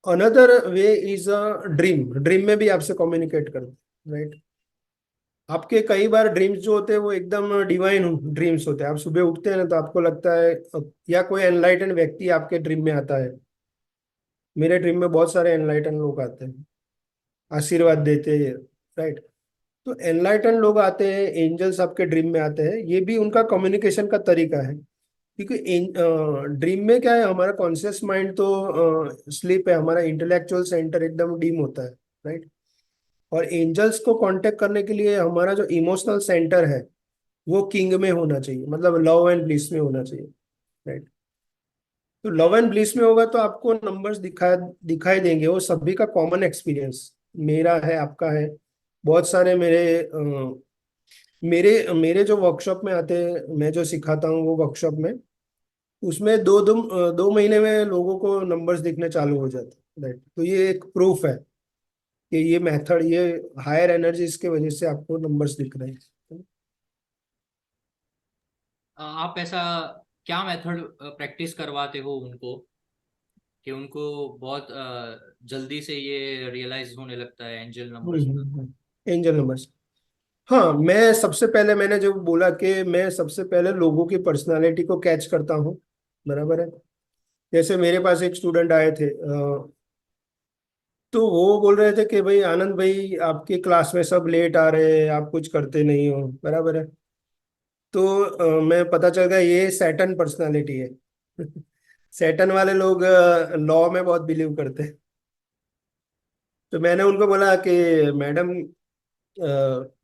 Another way is a dream. Dream में भी आपसे कम्युनिकेट करते हैं। राइट। आपके कई बार ड्रीम्स जो होते हैं वो एकदम डिवाइन ड्रीम्स होते हैं। आप सुबह उठते हैं ना तो आपको लगता है या कोई एनलाइटन व्यक्ति आपके ड्रीम में आता है। मेरे ड्रीम में बहुत सारे एनलाइटन लोग आते हैं, आशीर्वाद देते हैं। राइट। तो एनलाइटन लोग आते हैं, एंजल्स आपके ड्रीम में आते हैं, ये भी उनका कम्युनिकेशन का तरीका है। क्योंकि ड्रीम में क्या है, हमारा कॉन्शियस माइंड तो स्लीप है, हमारा इंटेलेक्चुअल सेंटर एकदम डीम होता है। राइट। और एंजल्स को कांटेक्ट करने के लिए हमारा जो इमोशनल सेंटर है वो किंग में होना चाहिए, मतलब लव एंड ब्लिस में होना चाहिए। राइट। तो लव एंड ब्लिस में होगा तो आपको नंबर्स दिखाई देंगे, वो सभी का कॉमन एक्सपीरियंस, मेरा है, आपका है। बहुत सारे मेरे मेरे जो वर्कशॉप में आते हैं, मैं जो सिखाता हूँ वो वर्कशॉप में, उसमें 2 महीने में लोगों को नंबर्स दिखने चालू हो जाते हैं। राइट। तो ये एक प्रूफ है कि ये मेथड, ये हायर एनर्जीज के वजह से आपको नंबर्स दिख रहे हैं।
आप ऐसा क्या मेथड प्रैक्टिस करवाते हो उनको, कि उनको बहुत जल्दी से ये रियलाइज होने लगता है एंजल नंबर्स का?
Angel numbers. हाँ, मैं सबसे पहले, मैंने जो बोला कि मैं सबसे पहले लोगों की पर्सनालिटी को कैच करता हूँ। बराबर है। जैसे मेरे पास एक स्टूडेंट आए थे, तो वो बोल रहे थे कि भाई आनंद भाई, आपकी क्लास में सब लेट आ रहे हैं, आप कुछ करते नहीं हो। बराबर है। तो मैं पता चल गया ये सैटर्न पर्सनालिटी है। सैटर्न वाले लोग लॉ में बहुत बिलीव करते हैं। तो मैंने उनको बोला कि मैडम,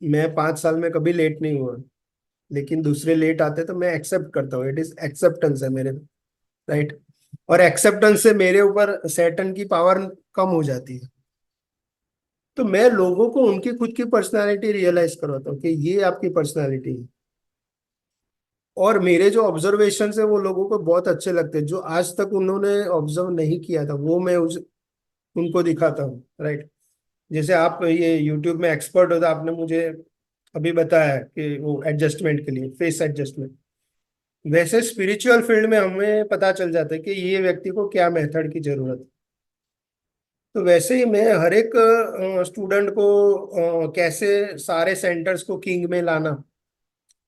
मैं 5 साल में कभी लेट नहीं हुआ, लेकिन दूसरे लेट आते तो मैं एक्सेप्ट करता हूँ, इट इज एक्सेप्टेंस है मेरे में, राइट। और एक्सेप्टेंस से मेरे ऊपर सैटर्न की पावर कम हो जाती है। तो मैं लोगों को उनकी खुद की पर्सनालिटी रियलाइज करवाता हूँ कि ये आपकी पर्सनालिटी है। और मेरे जो ऑब्जर्वेशन है वो लोगों को बहुत अच्छे लगते हैं, जो आज तक उन्होंने ऑब्जर्व नहीं किया था वो मैं उनको दिखाता हूँ, राइट। जैसे आप ये यूट्यूब में एक्सपर्ट हो, तो आपने मुझे अभी बताया कि वो एडजस्टमेंट के लिए फेस एडजस्टमेंट, वैसे स्पिरिचुअल फील्ड में हमें पता चल जाता है कि ये व्यक्ति को क्या मेथड की जरूरत है। तो वैसे ही मैं हर एक स्टूडेंट को कैसे सारे सेंटर्स को किंग में लाना,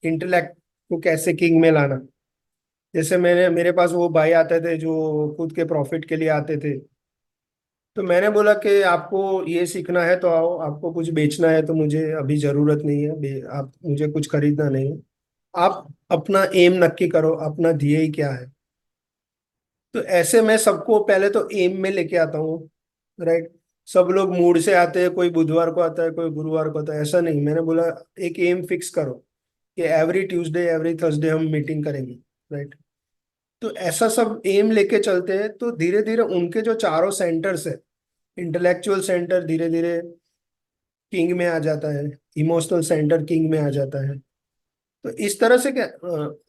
इंटेलेक्ट को कैसे किंग में लाना। जैसे मेरे पास वो भाई आते थे जो खुद के प्रॉफिट के लिए आते थे, तो मैंने बोला कि आपको ये सीखना है तो आओ, आपको कुछ बेचना है तो मुझे अभी जरूरत नहीं है, आप मुझे कुछ खरीदना नहीं है। आप अपना एम नक्की करो, अपना ध्येय क्या है। तो ऐसे मैं सबको पहले तो एम में लेके आता हूँ, राइट। सब लोग मूड से आते हैं, कोई बुधवार को आता है, कोई गुरुवार को आता है, ऐसा नहीं। मैंने बोला एक एम फिक्स करो कि एवरी ट्यूसडे एवरी थर्सडे हम मीटिंग करेंगे, राइट। तो ऐसा सब एम लेके चलते हैं तो धीरे धीरे उनके जो चारों सेंटर्स है, इंटेलेक्चुअल सेंटर धीरे धीरे किंग में आ जाता है, इमोशनल सेंटर किंग में आ जाता है। तो इस तरह से क्या,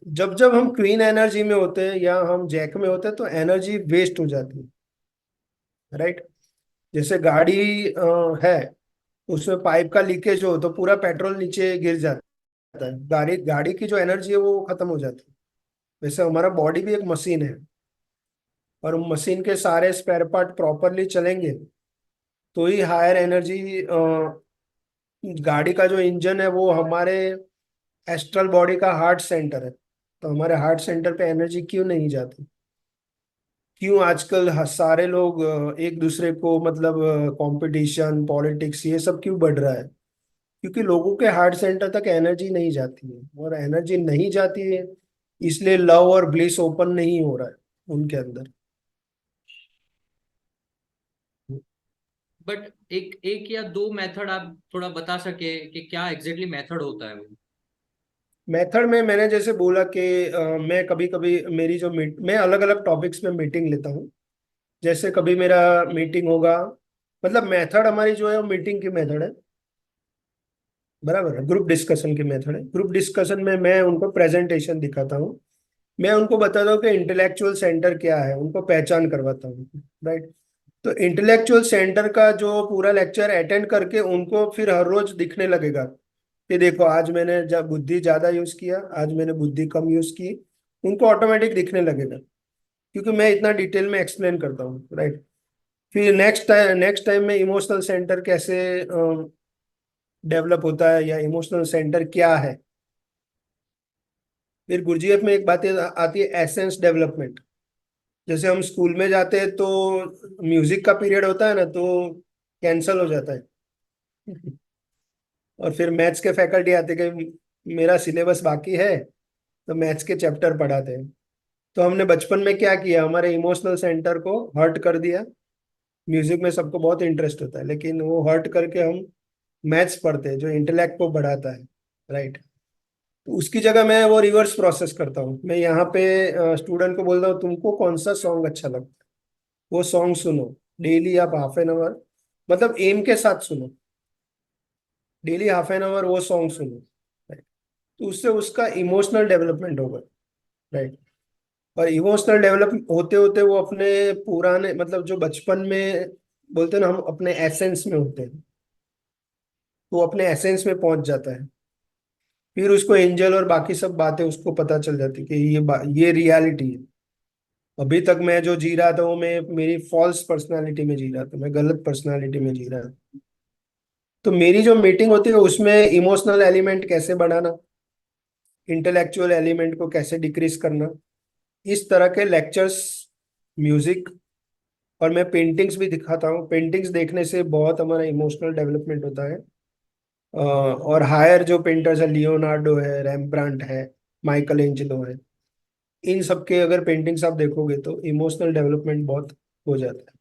जब जब हम क्वीन एनर्जी में होते हैं या हम जैक में होते हैं तो एनर्जी वेस्ट हो जाती है, राइट। जैसे गाड़ी है, उसमें पाइप का लीकेज हो तो पूरा पेट्रोल नीचे गिर जाता है, गाड़ी गाड़ी की जो एनर्जी है वो खत्म हो जाती है। वैसे हमारा बॉडी भी एक मशीन है, और मशीन के सारे स्पेयर पार्ट प्रॉपरली चलेंगे तो ही हायर एनर्जी। गाड़ी का जो इंजन है वो हमारे एस्ट्रल बॉडी का हार्ट सेंटर है, तो हमारे हार्ट सेंटर पे एनर्जी क्यों नहीं जाती। क्यों आजकल सारे लोग एक दूसरे को मतलब कंपटीशन पॉलिटिक्स ये सब क्यों बढ़ रहा है, क्योंकि लोगों के हार्ट सेंटर तक एनर्जी नहीं जाती है, और एनर्जी नहीं जाती है इसलिए लव और ब्लिस ओपन नहीं हो रहा है उनके अंदर।
बट एक एक या दो मेथड आप थोड़ा बता सके कि क्या एग्जैक्टली मेथड होता है वो।
मेथड में मैंने जैसे बोला कि मैं कभी कभी मेरी जो मैं अलग अलग टॉपिक्स में मीटिंग लेता हूँ। जैसे कभी मेरा मीटिंग होगा, मतलब मेथड हमारी जो है वो मीटिंग की मेथड है, बराबर है। ग्रुप डिस्कशन की मेथड है। ग्रुप डिस्कशन में मैं उनको प्रेजेंटेशन दिखाता हूँ, मैं उनको बताता हूँ कि इंटेलेक्चुअल सेंटर क्या है, उनको पहचान करवाता हूँ, राइट। तो इंटेलेक्चुअल सेंटर का जो पूरा लेक्चर अटेंड करके उनको फिर हर रोज दिखने लगेगा कि देखो आज मैंने जब बुद्धि ज्यादा यूज किया, आज मैंने बुद्धि कम यूज की, उनको ऑटोमेटिक दिखने लगेगा, क्योंकि मैं इतना डिटेल में एक्सप्लेन करता हूँ, राइट। फिर नेक्स्ट टाइम में इमोशनल सेंटर कैसे डेवलप होता है या इमोशनल सेंटर क्या है। फिर गुरजीएफ में एक बात आती है एसेंस डेवलपमेंट। जैसे हम स्कूल में जाते हैं तो म्यूजिक का पीरियड होता है ना, तो कैंसल हो जाता है। और फिर मैथ्स के फैकल्टी आते कि मेरा सिलेबस बाकी है, तो मैथ्स के चैप्टर पढ़ाते हैं। तो हमने बचपन में क्या किया, हमारे इमोशनल सेंटर को हर्ट कर दिया। म्यूजिक में सबको बहुत इंटरेस्ट होता है, लेकिन वो हर्ट करके हम मैथ्स पढ़ते हैं जो इंटेलेक्ट को बढ़ाता है, राइट। तो उसकी जगह मैं वो रिवर्स प्रोसेस करता हूँ। मैं यहाँ पे स्टूडेंट को बोलता हूँ तुमको कौन सा सॉन्ग अच्छा लगता है, वो सॉन्ग सुनो। डेली आप हाफ एन आवर, मतलब एम के साथ सुनो, डेली हाफ एन आवर वो सॉन्ग सुनो, right? तो उससे उसका इमोशनल डेवलपमेंट होगा, राइट। और इमोशनल डेवलप होते होते वो अपने पुराने मतलब जो बचपन में बोलते हैं ना हम अपने एसेंस में होते हैं, तो वो अपने एसेंस में पहुंच जाता है। फिर उसको एंजल और बाकी सब बातें उसको पता चल जाती कि ये रियलिटी है। अभी तक मैं जो जी रहा था वो मैं मेरी फॉल्स पर्सनालिटी में जी रहा था, मैं गलत पर्सनालिटी में जी रहा था। तो मेरी जो मीटिंग होती है उसमें इमोशनल एलिमेंट कैसे बढ़ाना, इंटेलेक्चुअल एलिमेंट को कैसे डिक्रीज करना, इस तरह के लेक्चर्स, म्यूजिक, और मैं पेंटिंग्स भी दिखाता हूँ। पेंटिंग्स देखने से बहुत हमारा इमोशनल डेवलपमेंट होता है। और हायर जो पेंटर्स है, लियोनार्डो है, रैम्ब्रांट है, माइकल एंजेलो है, इन सब के अगर पेंटिंग्स आप देखोगे तो इमोशनल डेवलपमेंट बहुत हो जाता है।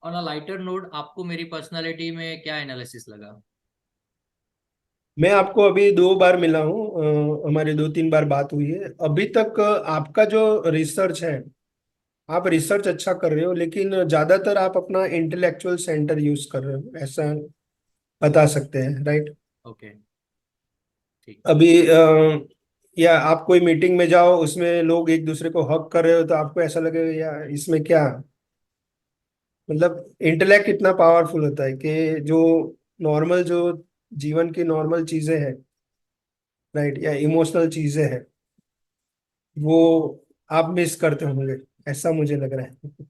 ऑन अ लाइटर नोट, आपको मेरी पर्सनालिटी में क्या एनालिसिस लगा।
मैं आपको अभी 2 बार मिला हूँ, हमारी 2-3 बार बात हुई है अभी तक। आपका जो रिसर्च है, आप रिसर्च अच्छा कर रहे हो, लेकिन ज्यादातर आप अपना इंटेलेक्चुअल सेंटर यूज कर रहे हो, ऐसा बता सकते हैं, राइट?
ओके, ठीक।
अभी या आप कोई मीटिंग में जाओ, उसमें लोग एक दूसरे को हक कर रहे हो, तो आपको ऐसा लगेगा या इसमें क्या, मतलब इंटेलेक्ट इतना पावरफुल होता है कि जो नॉर्मल, जो जीवन की नॉर्मल चीजें हैं, राइट, या इमोशनल चीजें हैं, वो आप मिस करते होंगे, ऐसा मुझे लग रहा है।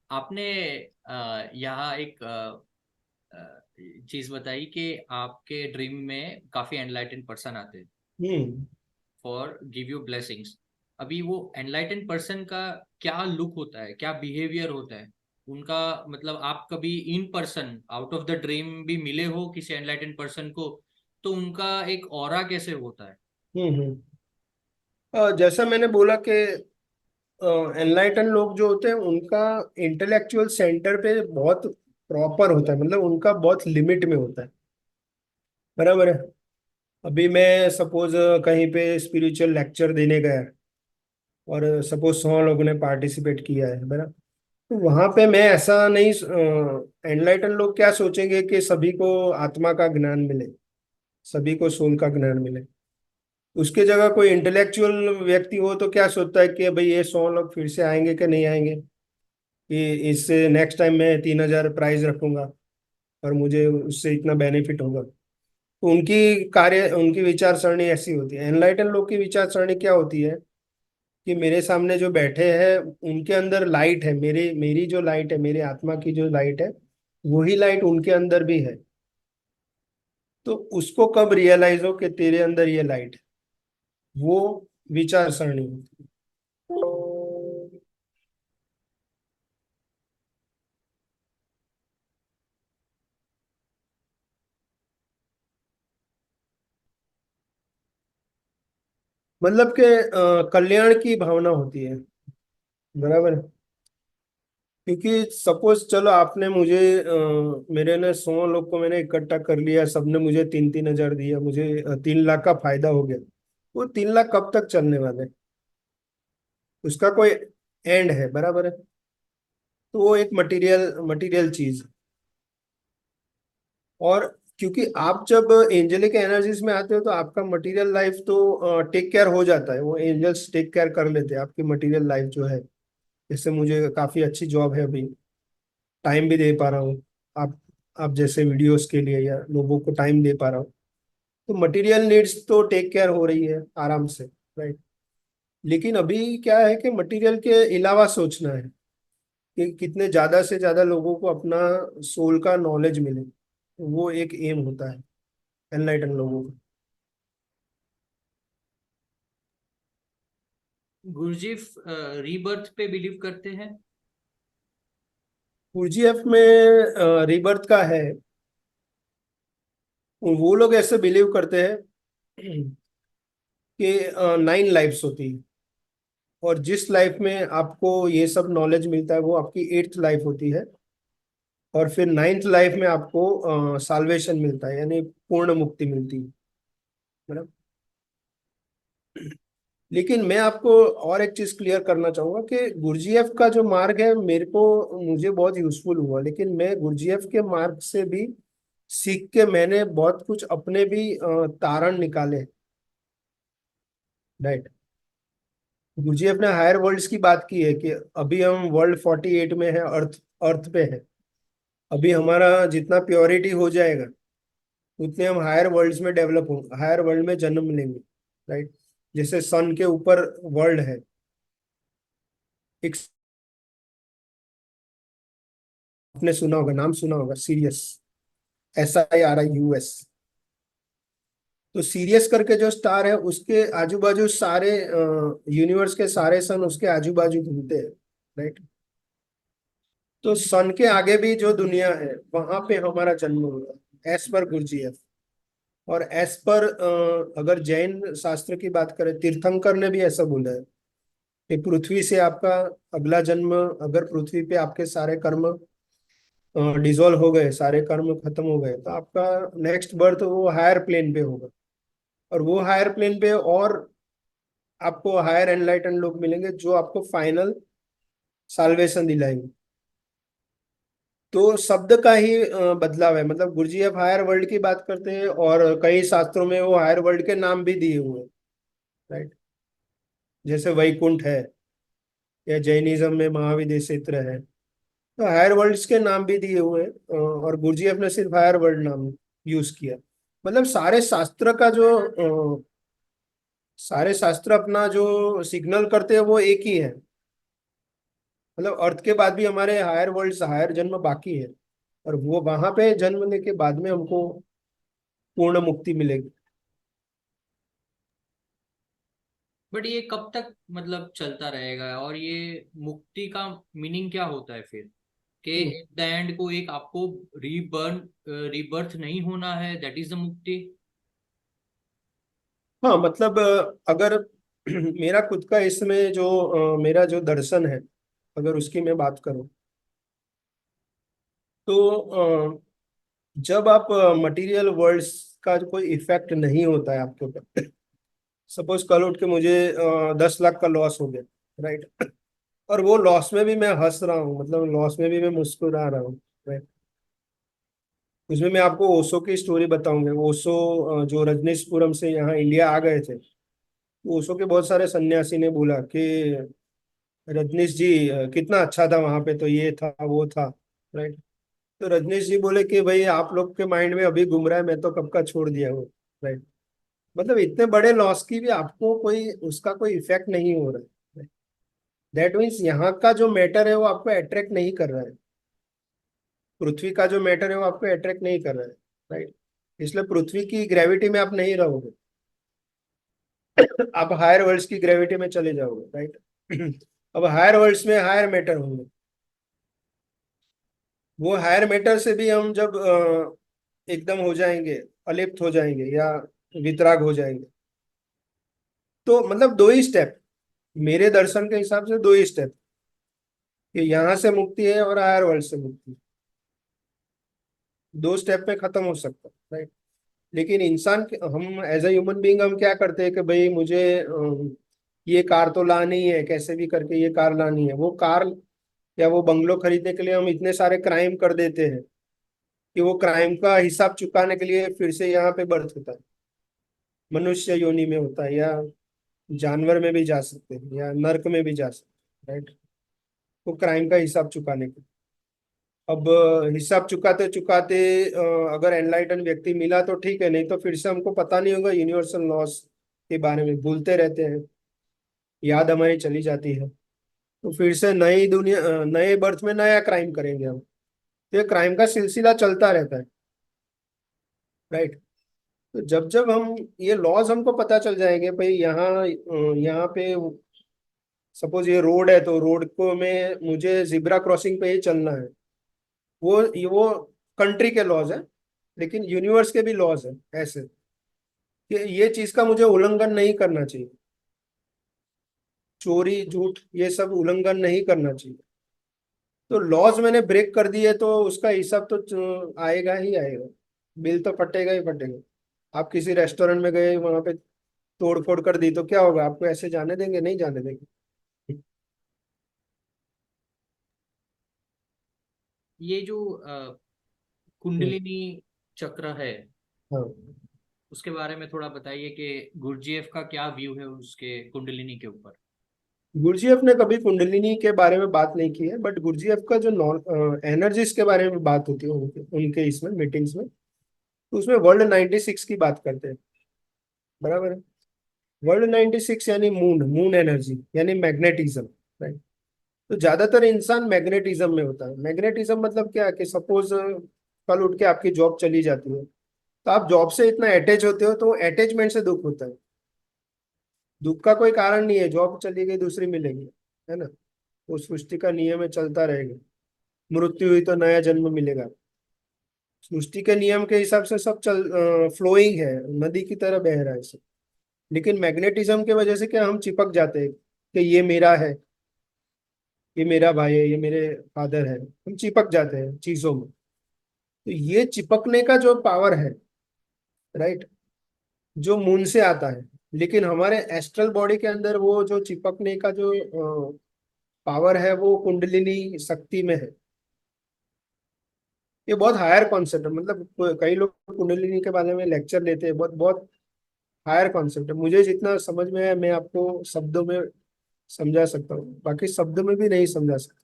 आपने यहाँ एक चीज बताई कि आपके ड्रीम में काफी एनलाइटेंड पर्सन आते हैं
hmm.
For give you blessings. अभी वो एनलाइटेंड पर्सन का क्या लुक होता है, क्या बिहेवियर होता है उनका? मतलब आप कभी in person out of the dream भी मिले हो किसी एनलाइटेंड पर्सन को, तो उनका एक ऑरा कैसे होता है?
हम्म। जैसा मैंने बोला कि एनलाइटन लोग जो होते हैं, उनका इंटेलेक्चुअल सेंटर पे बहुत प्रॉपर होता है, मतलब उनका बहुत लिमिट में होता है, बराबर है। अभी मैं सपोज कहीं पे स्पिरिचुअल लेक्चर देने गया, और सपोज 100 लोगों ने पार्टिसिपेट किया है, बराबर। तो वहां पे मैं ऐसा नहीं, एनलाइटन लोग क्या सोचेंगे कि सभी को आत्मा का ज्ञान मिले, सभी को सोल का ज्ञान मिले। उसके जगह कोई इंटेलेक्चुअल व्यक्ति हो तो क्या सोचता है कि भाई ये 100 लोग फिर से आएंगे कि नहीं आएंगे, कि इससे नेक्स्ट टाइम मैं 3,000 प्राइज रखूंगा और मुझे उससे इतना बेनिफिट होगा। तो उनकी विचार सरणी ऐसी होती है। एनलाइटन लोग की विचार सरणी क्या होती है कि मेरे सामने जो बैठे हैं, उनके अंदर लाइट है, मेरी जो लाइट है, मेरे आत्मा की जो लाइट है, वही लाइट उनके अंदर भी है। तो उसको कब रियलाइज हो कि तेरे अंदर ये लाइट है, वो विचार सरणी होती है। मतलब कि कल्याण की भावना होती है, बराबर है। क्योंकि सपोज चलो आपने मुझे मेरे ने 100 लोग को मैंने इकट्ठा कर लिया, सबने मुझे 3-3 हजार दिया, मुझे 3 लाख का फायदा हो गया। वो 3 लाख कब तक चलने वाले हैं? उसका कोई एंड है, बराबर है। तो वो एक मटेरियल मटेरियल चीज। और क्योंकि आप जब एंजेलिक एनर्जीज में आते हो, तो आपका मटेरियल लाइफ तो टेक केयर हो जाता है, वो एंजल्स टेक केयर कर लेते हैं आपकी मटेरियल लाइफ जो है। इससे मुझे काफी अच्छी जॉब है अभी, टाइम भी दे पा रहा हूँ आप जैसे वीडियोस के लिए, या लोगों को टाइम दे पा रहा हूँ। तो मटेरियल नीड्स तो टेक केयर हो रही है आराम से, राइट। लेकिन अभी क्या है कि मटेरियल के अलावा सोचना है कि कितने ज्यादा से ज्यादा लोगों को अपना सोल का नॉलेज मिले, वो एक एम होता है एनलाइटन लोगों का।
गुरुजी रीबर्थ पे बिलीव करते हैं?
UGF में रीबर्थ का है। वो लोग ऐसे बिलीव करते हैं कि 9 लाइफ्स होती है, और जिस लाइफ में आपको ये सब नॉलेज मिलता है, वो आपकी 8th लाइफ होती है। और फिर 9th लाइफ में आपको साल्वेशन मिलता है, यानी पूर्ण मुक्ति मिलती है, मतलब। लेकिन मैं आपको और एक चीज क्लियर करना चाहूंगा कि गुरजीएफ का जो मार्ग है, मुझे बहुत यूजफुल हुआ, लेकिन मैं गुरजीएफ के मार्ग से भी सीख के मैंने बहुत कुछ अपने भी तारण निकाले, राइट। गुरजीएफ ने हायर वर्ल्ड्स की बात की है कि अभी हम वर्ल्ड 48 में है, अर्थ अर्थ पे है। अभी हमारा जितना प्योरिटी हो जाएगा, उतने हम हायर वर्ल्ड्स में डेवलप होंगे, हायर वर्ल्ड में जन्म लेंगे, राइट। जैसे सन के ऊपर वर्ल्ड है, एक, आपने सुना होगा, नाम सुना होगा, सीरियस, SIRIUS। तो सीरियस करके जो स्टार है, उसके आजू बाजू सारे यूनिवर्स के सारे सन उसके आजू बाजू घूमते हैं, राइट। तो सन के आगे भी जो दुनिया है, वहां पे हमारा जन्म हुआ, एज पर गुरजीएफ। और एज पर अगर जैन शास्त्र की बात करें, तीर्थंकर ने भी ऐसा बोला है कि पृथ्वी से आपका अगला जन्म, अगर पृथ्वी पे आपके सारे कर्म डिसॉल्व हो गए, सारे कर्म खत्म हो गए, तो आपका नेक्स्ट बर्थ वो हायर प्लेन पे होगा। और वो हायर प्लेन पे और आपको हायर एनलाइटन लोग मिलेंगे जो आपको फाइनल साल्वेशन दिलाएंगे। तो शब्द का ही बदलाव है। मतलब गुरुजी अब हायर वर्ल्ड की बात करते हैं, और कई शास्त्रों में वो हायर वर्ल्ड के नाम भी दिए हुए हैं, राइट। जैसे वैकुंठ है, या जैनिज्म में महाविद्य क्षेत्र है, तो हायर वर्ल्ड्स के नाम भी दिए हुए हैं। और गुरुजी अपने सिर्फ हायर वर्ल्ड नाम यूज किया। मतलब सारे शास्त्र अपना जो सिग्नल करते हैं वो एक ही है। मतलब अर्थ के बाद भी हमारे हायर वर्ल्ड्स, हायर जन्म बाकी है, और वो वहां पे जन्म लेके बाद में हमको पूर्ण मुक्ति मिलेगी।
बट ये कब तक मतलब चलता रहेगा, और ये मुक्ति का मीनिंग क्या होता है फिर? कि एट द एंड को एक आपको रीबर्थ नहीं होना है, दैट इज द मुक्ति?
हाँ, मतलब अगर मेरा खुद का इसमें जो मेरा जो दर्शन है, अगर उसकी मैं बात करूं, तो जब आप मटेरियल वर्ल्ड्स का जो कोई इफेक्ट नहीं होता है आपके ऊपर, सपोज कल उठ के मुझे 10 लाख का लॉस हो गया, राइट। और वो लॉस में भी मैं हंस रहा हूँ, मतलब लॉस में भी मैं मुस्कुरा रहा हूँ, राइट। उसमें मैं आपको ओशो की स्टोरी बताऊंगा। ओशो जो रजनीशपुरम से यहाँ इंडिया आ गए थे, तो ओशो के बहुत सारे सन्यासी ने बोला कि रजनीश जी कितना अच्छा था वहां पे, तो ये था वो था, राइट। तो रजनीश जी बोले कि भाई आप लोग के माइंड में अभी घूम रहा है, मैं तो कब का छोड़ दिया हूँ, राइट। मतलब इतने बड़े लॉस की भी आपको कोई उसका कोई इफेक्ट नहीं हो रहा है। दैट मीन्स यहाँ का जो मैटर है वो आपको अट्रैक्ट नहीं कर रहा है। पृथ्वी का जो मैटर है वो आपको अट्रैक्ट नहीं कर रहा है, राइट। इसलिए पृथ्वी की ग्रेविटी में आप नहीं रहोगे। आप हायर वर्ल्ड्स की ग्रेविटी में चले जाओगे, राइट। अब हायर वर्ल्ड्स में हायर मैटर होंगे। वो हायर मैटर से भी हम जब एकदम हो जाएंगे, अलिप्त हो जाएंगे या वितराग हो जाएंगे, तो मतलब दो ही स्टेप, मेरे दर्शन के हिसाब से दो ही स्टेप, कि यहाँ से मुक्ति है और हायर वर्ल्ड से मुक्ति। दो स्टेप में खत्म हो सकता है, राइट। लेकिन हम एज अ ह्यूमन बीइंग हम क्या करते हैं कि भाई मुझे ये कार तो लानी है, कैसे भी करके ये कार लानी है। वो कार या वो बंगलो खरीदने के लिए हम इतने सारे क्राइम कर देते हैं कि वो क्राइम का हिसाब चुकाने के लिए फिर से यहाँ पे बर्थ होता है। मनुष्य योनि में होता है, या जानवर में भी जा सकते हैं, या नर्क में भी जा सकते हैं, राइट। वो क्राइम का हिसाब चुकाने के। अब हिसाब चुकाते चुकाते अगर एनलाइटन व्यक्ति मिला तो ठीक है, नहीं तो फिर से हमको पता नहीं होगा यूनिवर्सल लॉस के बारे में, भूलते रहते हैं, याद हमारी चली जाती है। तो फिर से नई दुनिया, नए बर्थ में नया क्राइम करेंगे हम। तो ये क्राइम का सिलसिला चलता रहता है, राइट। तो जब जब हम ये लॉज हमको पता चल जाएंगे, भाई यहाँ पे सपोज ये रोड है, तो रोड को में मुझे जिब्रा क्रॉसिंग पे ही चलना है। वो कंट्री के लॉज है, लेकिन यूनिवर्स के भी लॉज है ऐसे, कि ये चीज का मुझे उल्लंघन नहीं करना चाहिए। चोरी झूठ ये सब उल्लंघन नहीं करना चाहिए। तो लॉज मैंने ब्रेक कर दिए तो उसका हिसाब तो आएगा ही आएगा। बिल तो फटेगा ही फटेगा। आप किसी रेस्टोरेंट में गए, वहां पे तोड़ फोड़ कर दी, तो क्या होगा? आपको ऐसे जाने देंगे? नहीं जाने देंगे।
ये जो
हम्म,
कुंडलिनी चक्र है,
हाँ।
उसके बारे में थोड़ा बताइए कि गुरजीएफ का क्या व्यू है उसके कुंडलिनी के ऊपर?
गुरजीएफ ने कभी कुंडलिनी के बारे में बात नहीं की है, बट गुरजीएफ का जो नॉन एनर्जीज के बारे में बात होती है उनके उनके इसमें मीटिंग्स में, तो उसमें वर्ल्ड 96 की बात करते हैं, बराबर है। वर्ल्ड 96 यानी मून, मून एनर्जी यानी मैग्नेटिज्म, राइट। तो ज्यादातर इंसान मैग्नेटिज्म में होता है। मैग्नेटिज्म मतलब क्या है कि सपोज कल उठ के आपकी जॉब चली जाती है, तो आप जॉब से इतना अटैच होते हो, तो अटैचमेंट से दुख होता है। दुख का कोई कारण नहीं है, जॉब चली गई दूसरी मिलेगी, है ना। वो सृष्टि का नियम है, चलता रहेगा। मृत्यु हुई तो नया जन्म मिलेगा। सृष्टि के नियम के हिसाब से सब फ्लोइंग है, नदी की तरह बह रहा है सब। लेकिन मैग्नेटिज्म की वजह से क्या हम चिपक जाते हैं कि ये मेरा है, ये मेरा भाई है, ये मेरे फादर है, हम चिपक जाते हैं चीजों में। तो ये चिपकने का जो पावर है, राइट, जो मून से आता है। लेकिन हमारे एस्ट्रल बॉडी के अंदर वो जो चिपकने का जो पावर है वो कुंडलिनी शक्ति में है। ये बहुत हायर कॉन्सेप्ट है, मतलब कई लोग कुंडलिनी के बारे में लेक्चर लेते हैं, बहुत बहुत हायर कॉन्सेप्ट है। मुझे जितना समझ में है मैं आपको शब्दों में समझा सकता हूँ, बाकी शब्दों में भी नहीं समझा सकता।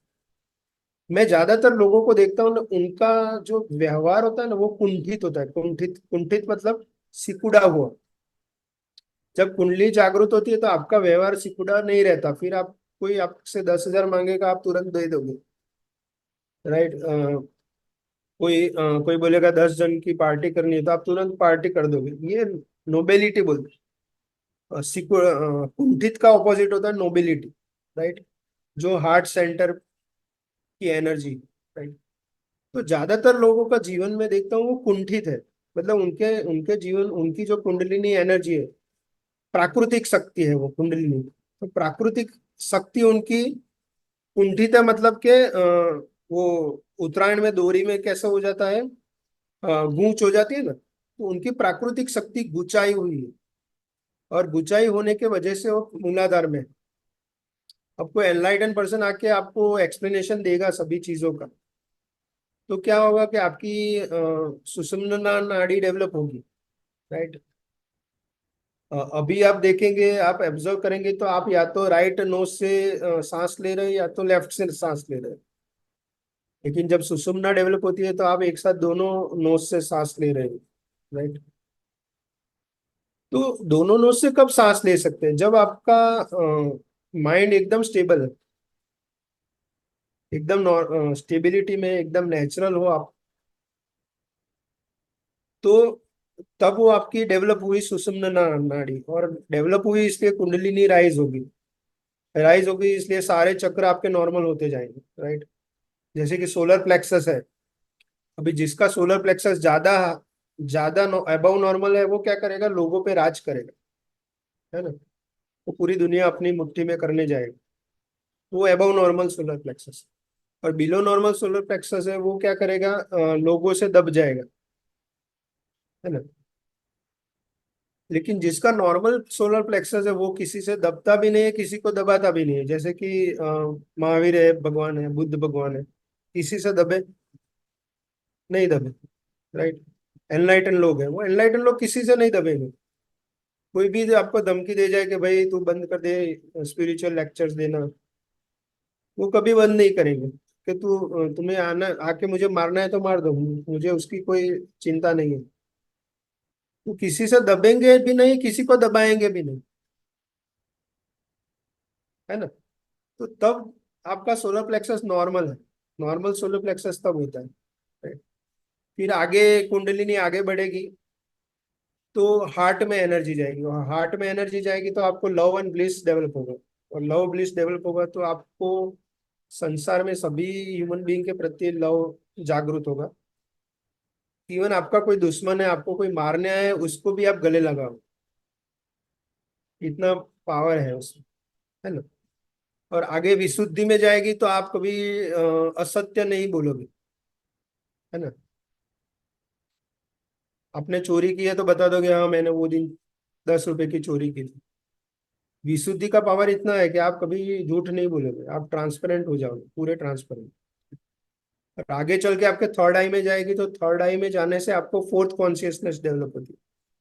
मैं ज्यादातर लोगों को देखता हूँ ना, उनका जो व्यवहार होता है ना वो कुंठित होता है। कुंठित, कुंठित मतलब सिकुड़ा हुआ। जब कुंडली जागृत होती है तो आपका व्यवहार सिकुड़ा नहीं रहता। फिर आप, कोई आपसे 10,000 मांगेगा आप तुरंत दे दोगे, राइट। कोई बोलेगा 10 जन की पार्टी करनी है तो आप तुरंत पार्टी कर दोगे। ये नोबेलिटी बोलते हैं। कुंठित का ऑपोजिट होता है नोबिलिटी, राइट, जो हार्ट सेंटर की एनर्जी, राइट। तो ज्यादातर लोगों का जीवन में देखता हूँ वो कुंठित है। मतलब उनके उनके जीवन, उनकी जो कुंडलिनी एनर्जी है, प्राकृतिक शक्ति है वो कुंडलिनी। तो प्राकृतिक शक्ति उनकी कुंठित है, मतलब के वो उत्तरायण में दोरी में कैसा हो जाता है, गूंच हो जाती है ना, तो उनकी प्राकृतिक शक्ति गुचाई हुई है। और गुचाई होने के वजह से वो मूलाधार में है। अब कोई एनलाइटन पर्सन आके आपको एक्सप्लेनेशन देगा सभी चीजों का, तो क्या होगा कि आपकी सुषुम्ना नाड़ी डेवलप होगी, राइट। अभी आप देखेंगे, आप ऑब्जर्व करेंगे तो आप या तो राइट नोज से सांस ले रहे हैं या तो लेफ्ट से सांस ले रहे हैं। लेकिन जब सुषुम्ना डेवलप होती है तो आप एक साथ दोनों नोज से सांस ले रहे हैं, राइट। तो दोनों नोज से कब सांस ले सकते हैं, जब आपका माइंड एकदम स्टेबल है, एकदम स्टेबिलिटी में, एकदम नेचुरल हो आप। तो तब वो आपकी डेवलप हुई सुषुम्ना नाड़ी, और डेवलप हुई इसलिए कुंडलिनी राइज होगी। राइज होगी इसलिए सारे चक्र आपके नॉर्मल होते जाएंगे, राइट। जैसे कि सोलर प्लेक्सस है, अभी जिसका सोलर प्लेक्सस ज्यादा ज्यादा अबव नॉर्मल है वो क्या करेगा, लोगों पे राज करेगा, है ना। वो पूरी दुनिया अपनी मुट्ठी में करने जाएगा। वो अबव नॉर्मल सोलर प्लेक्सस। और बिलो नॉर्मल सोलर प्लेक्सस है, वो क्या करेगा, लोगों से दब जाएगा, है ना। लेकिन जिसका नॉर्मल सोलर प्लेक्सस है वो किसी से दबता भी नहीं है, किसी को दबाता भी नहीं है। जैसे कि महावीर है, भगवान है, बुद्ध भगवान है, किसी से दबे नहीं दबे, राइट। एनलाइटन लोग हैं, वो एनलाइटन लोग किसी से नहीं दबेंगे। कोई भी आपको धमकी दे जाए कि भाई तू बंद कर दे स्पिरिचुअल लेक्चर्स देना, वो कभी बंद नहीं करेंगे। कि तुम्हें आना, आके मुझे मारना है तो मार दो, मुझे उसकी कोई चिंता नहीं है। तो किसी से दबेंगे भी नहीं, किसी को दबाएंगे भी नहीं, है ना। तो तब आपका सोलर प्लेक्सस नॉर्मल है। नॉर्मल सोलर प्लेक्सस तब होता है, right? फिर आगे कुंडलिनी आगे बढ़ेगी तो हार्ट में एनर्जी जाएगी, और हार्ट में एनर्जी जाएगी तो आपको लव एंड ब्लिस डेवलप होगा। और लव ब्लिस डेवलप होगा तो आपको संसार में सभी ह्यूमन बीइंग के प्रति लव जागृत होगा। इवन आपका कोई दुश्मन है, आपको कोई मारने आए, उसको भी आप गले लगाओ, इतना पावर है उसमें, है ना। और आगे विशुद्धि में जाएगी तो आप कभी असत्य नहीं बोलोगे, है ना। आपने चोरी की है तो बता दोगे हाँ मैंने वो दिन 10 रुपए की चोरी की थी। विशुद्धि का पावर इतना है कि आप कभी झूठ नहीं बोलोगे, आप ट्रांसपेरेंट हो जाओगे, पूरे ट्रांसपेरेंट। और आगे चल के आपके थर्ड आई में जाएगी तो थर्ड आई में जाने से आपको फोर्थ कॉन्शियसनेस डेवलप होती है,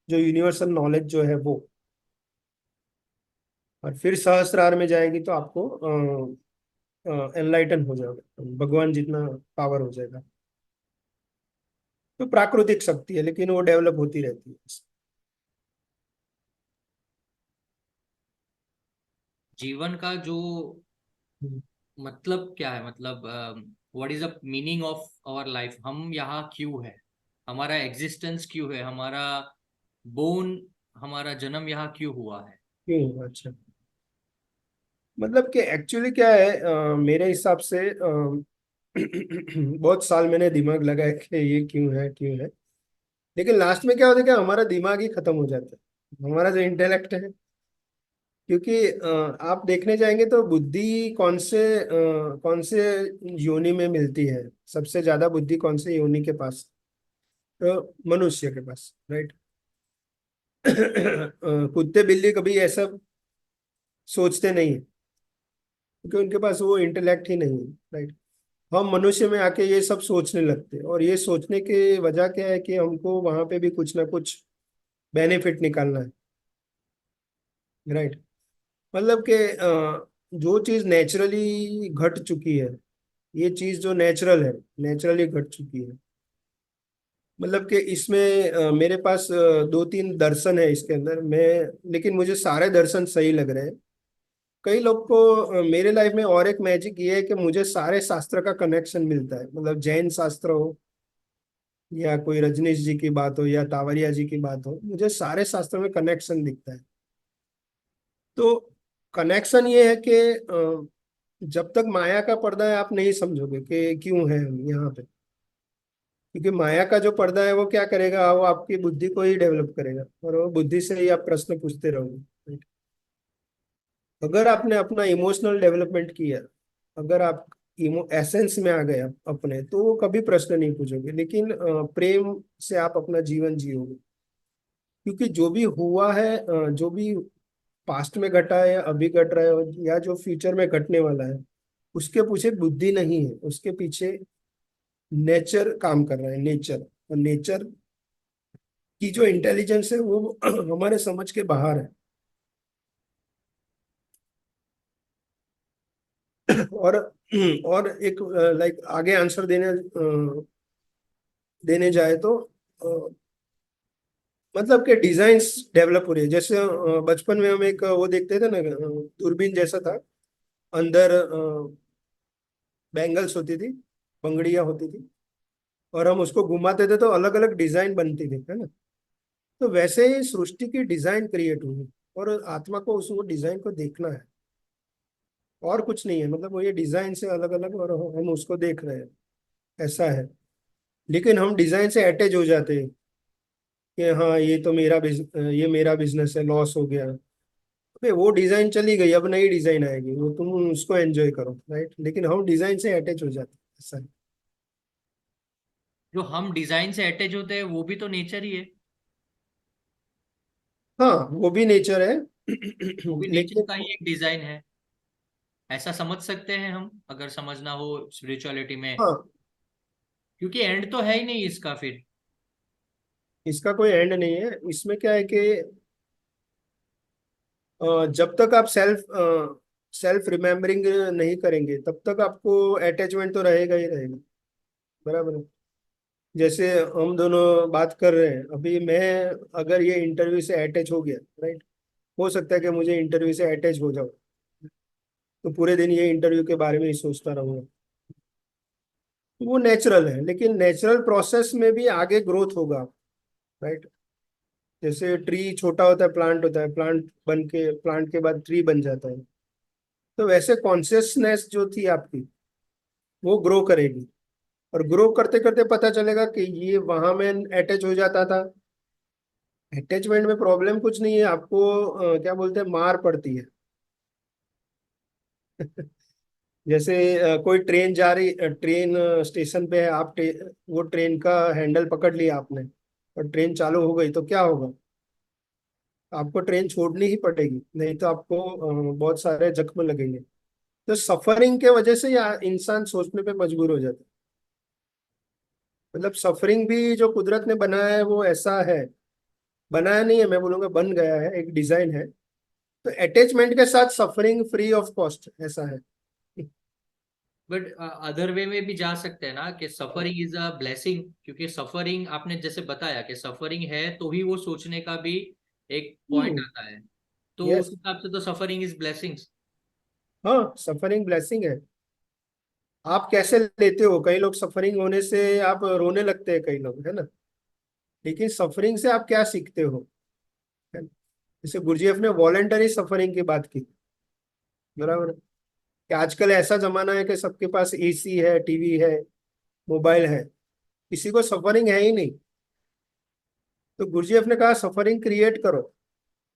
जो यूनिवर्सल नॉलेज जो है वो। और फिर सहस्त्रार में जाएगी तो आपको एनलाइटन हो जाओगे, भगवान जितना पावर हो जाएगा। तो प्राकृतिक शक्ति है, लेकिन वो डेवलप होती रहती है।
जीवन का जो
हम्म।
मतलब क्या है, मतलब what is the meaning of our life, हम यहाँ क्यों है, हमारा एग्जिस्टेंस क्यों है, हमारा बोन, हमारा जन्म यहाँ क्यों हुआ है।
क्यों, अच्छा। मतलब कि एक्चुअली क्या है, मेरे हिसाब से बहुत साल मैंने दिमाग लगाया कि ये क्यों है क्यों है। लेकिन लास्ट में क्या होता है कि हमारा दिमाग ही खत्म हो जाता है, हमारा जो इंटेलेक्ट है क्योंकि आप देखने जाएंगे तो बुद्धि कौन से योनि में मिलती है, सबसे ज्यादा बुद्धि कौन से योनि के पास? तो मनुष्य के पास, राइट। कुत्ते बिल्ली कभी ऐसा सोचते नहीं है, क्योंकि उनके पास वो इंटेलेक्ट ही नहीं है, राइट। हम मनुष्य में आके ये सब सोचने लगते हैं, और ये सोचने की वजह क्या है कि हमको वहां पे भी कुछ ना कुछ बेनिफिट निकालना है, राइट। मतलब कि जो चीज नेचुरली घट चुकी है, ये चीज जो नेचुरल है, नेचुरली घट चुकी है। मतलब कि इसमें मेरे पास दो तीन दर्शन है इसके अंदर, मैं लेकिन मुझे सारे दर्शन सही लग रहे हैं। कई लोग को मेरे लाइफ में और एक मैजिक ये है कि मुझे सारे शास्त्र का कनेक्शन मिलता है, मतलब जैन शास्त्र हो, या कोई रजनीश जी की बात हो, या तावरिया जी की बात हो, मुझे सारे शास्त्रों में कनेक्शन दिखता है। तो कनेक्शन ये है कि जब तक माया का पर्दा है आप नहीं समझोगे कि क्यों है हम यहाँ पे। क्योंकि माया का जो पर्दा है वो क्या करेगा, वो आपकी बुद्धि को ही डेवलप करेगा, और वो बुद्धि से ही आप प्रश्न पूछते रहोगे। अगर आपने अपना इमोशनल डेवलपमेंट किया, अगर आप इमो एसेंस में आ गए अपने, तो वो कभी प्रश्न नहीं पूछोगे। लेकिन प्रेम से आप अपना जीवन जियोगे। क्योंकि जो भी हुआ है, जो भी पास्ट में घटा है, अभी घट रहा है, या जो फ्यूचर में घटने वाला है, उसके पीछे बुद्धि नहीं है, उसके पीछे नेचर काम कर रहा है, नेचर। और नेचर की जो इंटेलिजेंस है वो हमारे समझ के बाहर है। और और एक लाइक आगे आंसर देने जाए तो मतलब कि डिजाइन्स डेवलप हो रही है। जैसे बचपन में हम एक वो देखते थे ना, दूरबीन जैसा था, अंदर बैंगल्स होती थी, पंगड़ियां होती थी, और हम उसको घुमाते थे तो अलग अलग डिजाइन बनती थी, है ना। तो वैसे ही सृष्टि की डिजाइन क्रिएट हुई, और आत्मा को उस वो डिजाइन को देखना है, और कुछ नहीं है। मतलब वो ये डिजाइन से अलग अलग, और हम उसको देख रहे हैं, ऐसा है। लेकिन हम डिजाइन से अटैच हो जाते हैं कि हाँ ये तो ये मेरा बिजनेस है, लॉस हो गया। अबे वो डिजाइन चली गई, अब नई डिजाइन आएगी, वो तुम उसको एंजॉय करो, राइट। लेकिन हम डिजाइन से अटैच हो जाते हैं, ऐसा है।
जो हम डिजाइन से अटैच होते हैं वो भी तो नेचर ही है।
हाँ, वो भी नेचर है।
वो भी नेचर
लेकिन
का ही एक डिजाइन है। ऐसा समझ सकते हैं हम, अगर समझना हो स्पिरिचुअलिटी में।
हाँ,
क्योंकि एंड तो है ही नहीं इसका फिर।
इसका कोई एंड नहीं है। इसमें क्या है कि जब तक आप सेल्फ रिमेम्बरिंग नहीं करेंगे, तब तक आपको अटैचमेंट तो रहेगा ही रहेगा, बराबर है। जैसे हम दोनों बात कर रहे हैं अभी, मैं अगर ये इंटरव्यू से अटैच हो गया, राइट, हो सकता है कि मुझे इंटरव्यू से अटैच हो जाओ, तो पूरे दिन ये इंटरव्यू के बारे में ही सोचता रहूंगा। तो वो नेचुरल है, लेकिन नेचुरल प्रोसेस में भी आगे ग्रोथ होगा, राइट। जैसे ट्री छोटा होता है, प्लांट होता है, प्लांट के बाद ट्री बन जाता है। तो वैसे कॉन्शियसनेस जो थी आपकी, वो ग्रो करेगी, और ग्रो करते करते पता चलेगा कि ये वहां में अटैच हो जाता था। अटैचमेंट में प्रॉब्लम कुछ नहीं है आपको, क्या बोलते हैं, मार पड़ती है। जैसे कोई ट्रेन जा रही, ट्रेन स्टेशन पे है, वो ट्रेन का हैंडल पकड़ लिया आपने, और ट्रेन चालू हो गई, तो क्या होगा? आपको ट्रेन छोड़नी ही पड़ेगी, नहीं तो आपको बहुत सारे जख्म लगेंगे। तो सफरिंग के वजह से या इंसान सोचने पे मजबूर हो जाता है। मतलब सफरिंग भी जो कुदरत ने बनाया है वो ऐसा है, बनाया नहीं है, मैं बोलूंगा बन गया है, एक डिजाइन है। तो अटैचमेंट के साथ सफरिंग फ्री ऑफ कॉस्ट, ऐसा है।
बट अदर वे में भी जा सकते हैं ना, कि सफरिंग इज अ ब्लेसिंग। क्योंकि सफरिंग आपने जैसे बताया कि सफरिंग है तो ही वो सोचने का भी एक पॉइंट
हम्म।
आता है। तो उस
यस।
हिसाब से तो सफरिंग इज ब्लेसिंग्स।
हाँ, सफरिंग ब्लेसिंग है। आप कैसे लेते हो? कई लोग सफरिंग होने से आप रोने लगते हैं, कई लोग, है ना। लेकिन सफरिंग से आप क्या सीखते हो, है ना? जैसे गुरुजीएफ ने वॉलेंटरी सफरिंग की बात की, बराबर है। कि आजकल ऐसा जमाना है कि सबके पास एसी है, टीवी है, मोबाइल है, किसी को सफरिंग है ही नहीं। तो गुरुजीएफ ने कहा सफरिंग क्रिएट करो।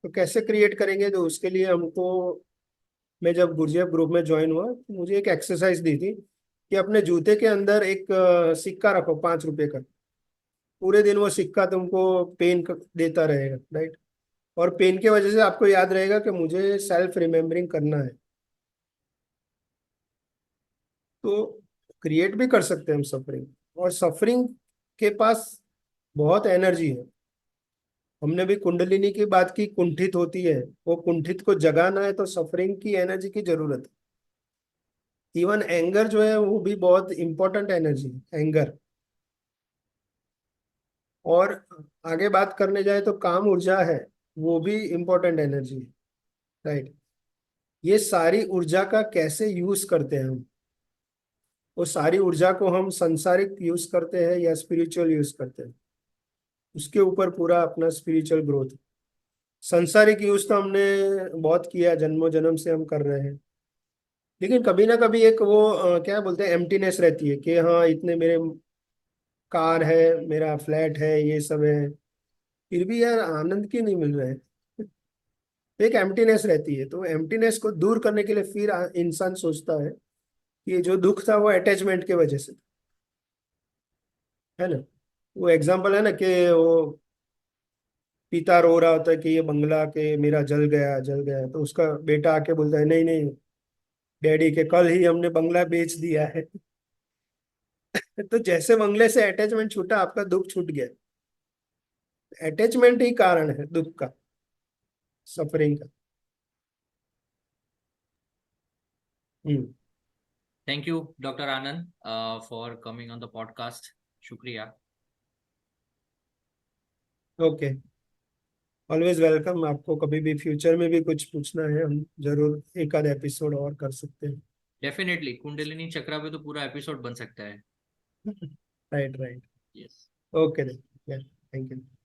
तो कैसे क्रिएट करेंगे, तो उसके लिए हमको, मैं जब गुरजेफ ग्रुप में ज्वाइन हुआ तो मुझे एक एक्सरसाइज दी थी कि अपने जूते के अंदर एक सिक्का रखो 5 रुपए का। पूरे दिन वो सिक्का तुमको पेन देता रहेगा, राइट। और पेन की वजह से आपको याद रहेगा कि मुझे सेल्फ रिमेम्बरिंग करना है। तो क्रिएट भी कर सकते हैं हम सफरिंग, और सफरिंग के पास बहुत एनर्जी है। हमने भी कुंडलिनी की बात की, कुंठित होती है, वो कुंठित को जगाना है तो सफरिंग की एनर्जी की जरूरत है। इवन एंगर जो है वो भी बहुत इंपॉर्टेंट एनर्जी है, एंगर। और आगे बात करने जाए तो काम ऊर्जा है, वो भी इंपॉर्टेंट एनर्जी है, राइट। ये सारी ऊर्जा का कैसे यूज करते हैं हम, वो सारी ऊर्जा को हम संसारिक यूज करते हैं या स्पिरिचुअल यूज करते हैं, उसके ऊपर पूरा अपना स्पिरिचुअल ग्रोथ। संसारिक यूज तो हमने बहुत किया, जन्मों जन्म से हम कर रहे हैं। लेकिन कभी ना कभी एक वो क्या बोलते हैं, एम्प्टीनेस रहती है कि हाँ इतने मेरे कार है, मेरा फ्लैट है, ये सब है, फिर भी यार आनंद क्यों नहीं मिल रहा है। एक एम्प्टीनेस रहती है, तो एम्प्टीनेस को दूर करने के लिए फिर इंसान सोचता है कि ये जो दुख था वो अटैचमेंट के वजह से है ना। वो एग्जाम्पल है ना कि वो पिता रो रहा होता है कि ये बंगला के मेरा जल गया जल गया, तो उसका बेटा आके बोलता है नहीं नहीं डैडी, के कल ही हमने बंगला बेच दिया है। तो जैसे बंगले से अटैचमेंट छूटा, आपका दुख छूट गया। अटैचमेंट ही कारण है दुख का, सफरिंग का। Hmm.
Thank you doctor Anand for coming on the podcast. शुक्रिया।
Okay, always welcome. आपको कभी भी फ्यूचर में भी कुछ पूछना है, हम जरूर एक आध एपिसोड और कर सकते हैं।
डेफिनेटली कुंडलिनी चक्रा पे तो पूरा एपिसोड बन सकता है।
Right right.
Yes.
Okay, thank you.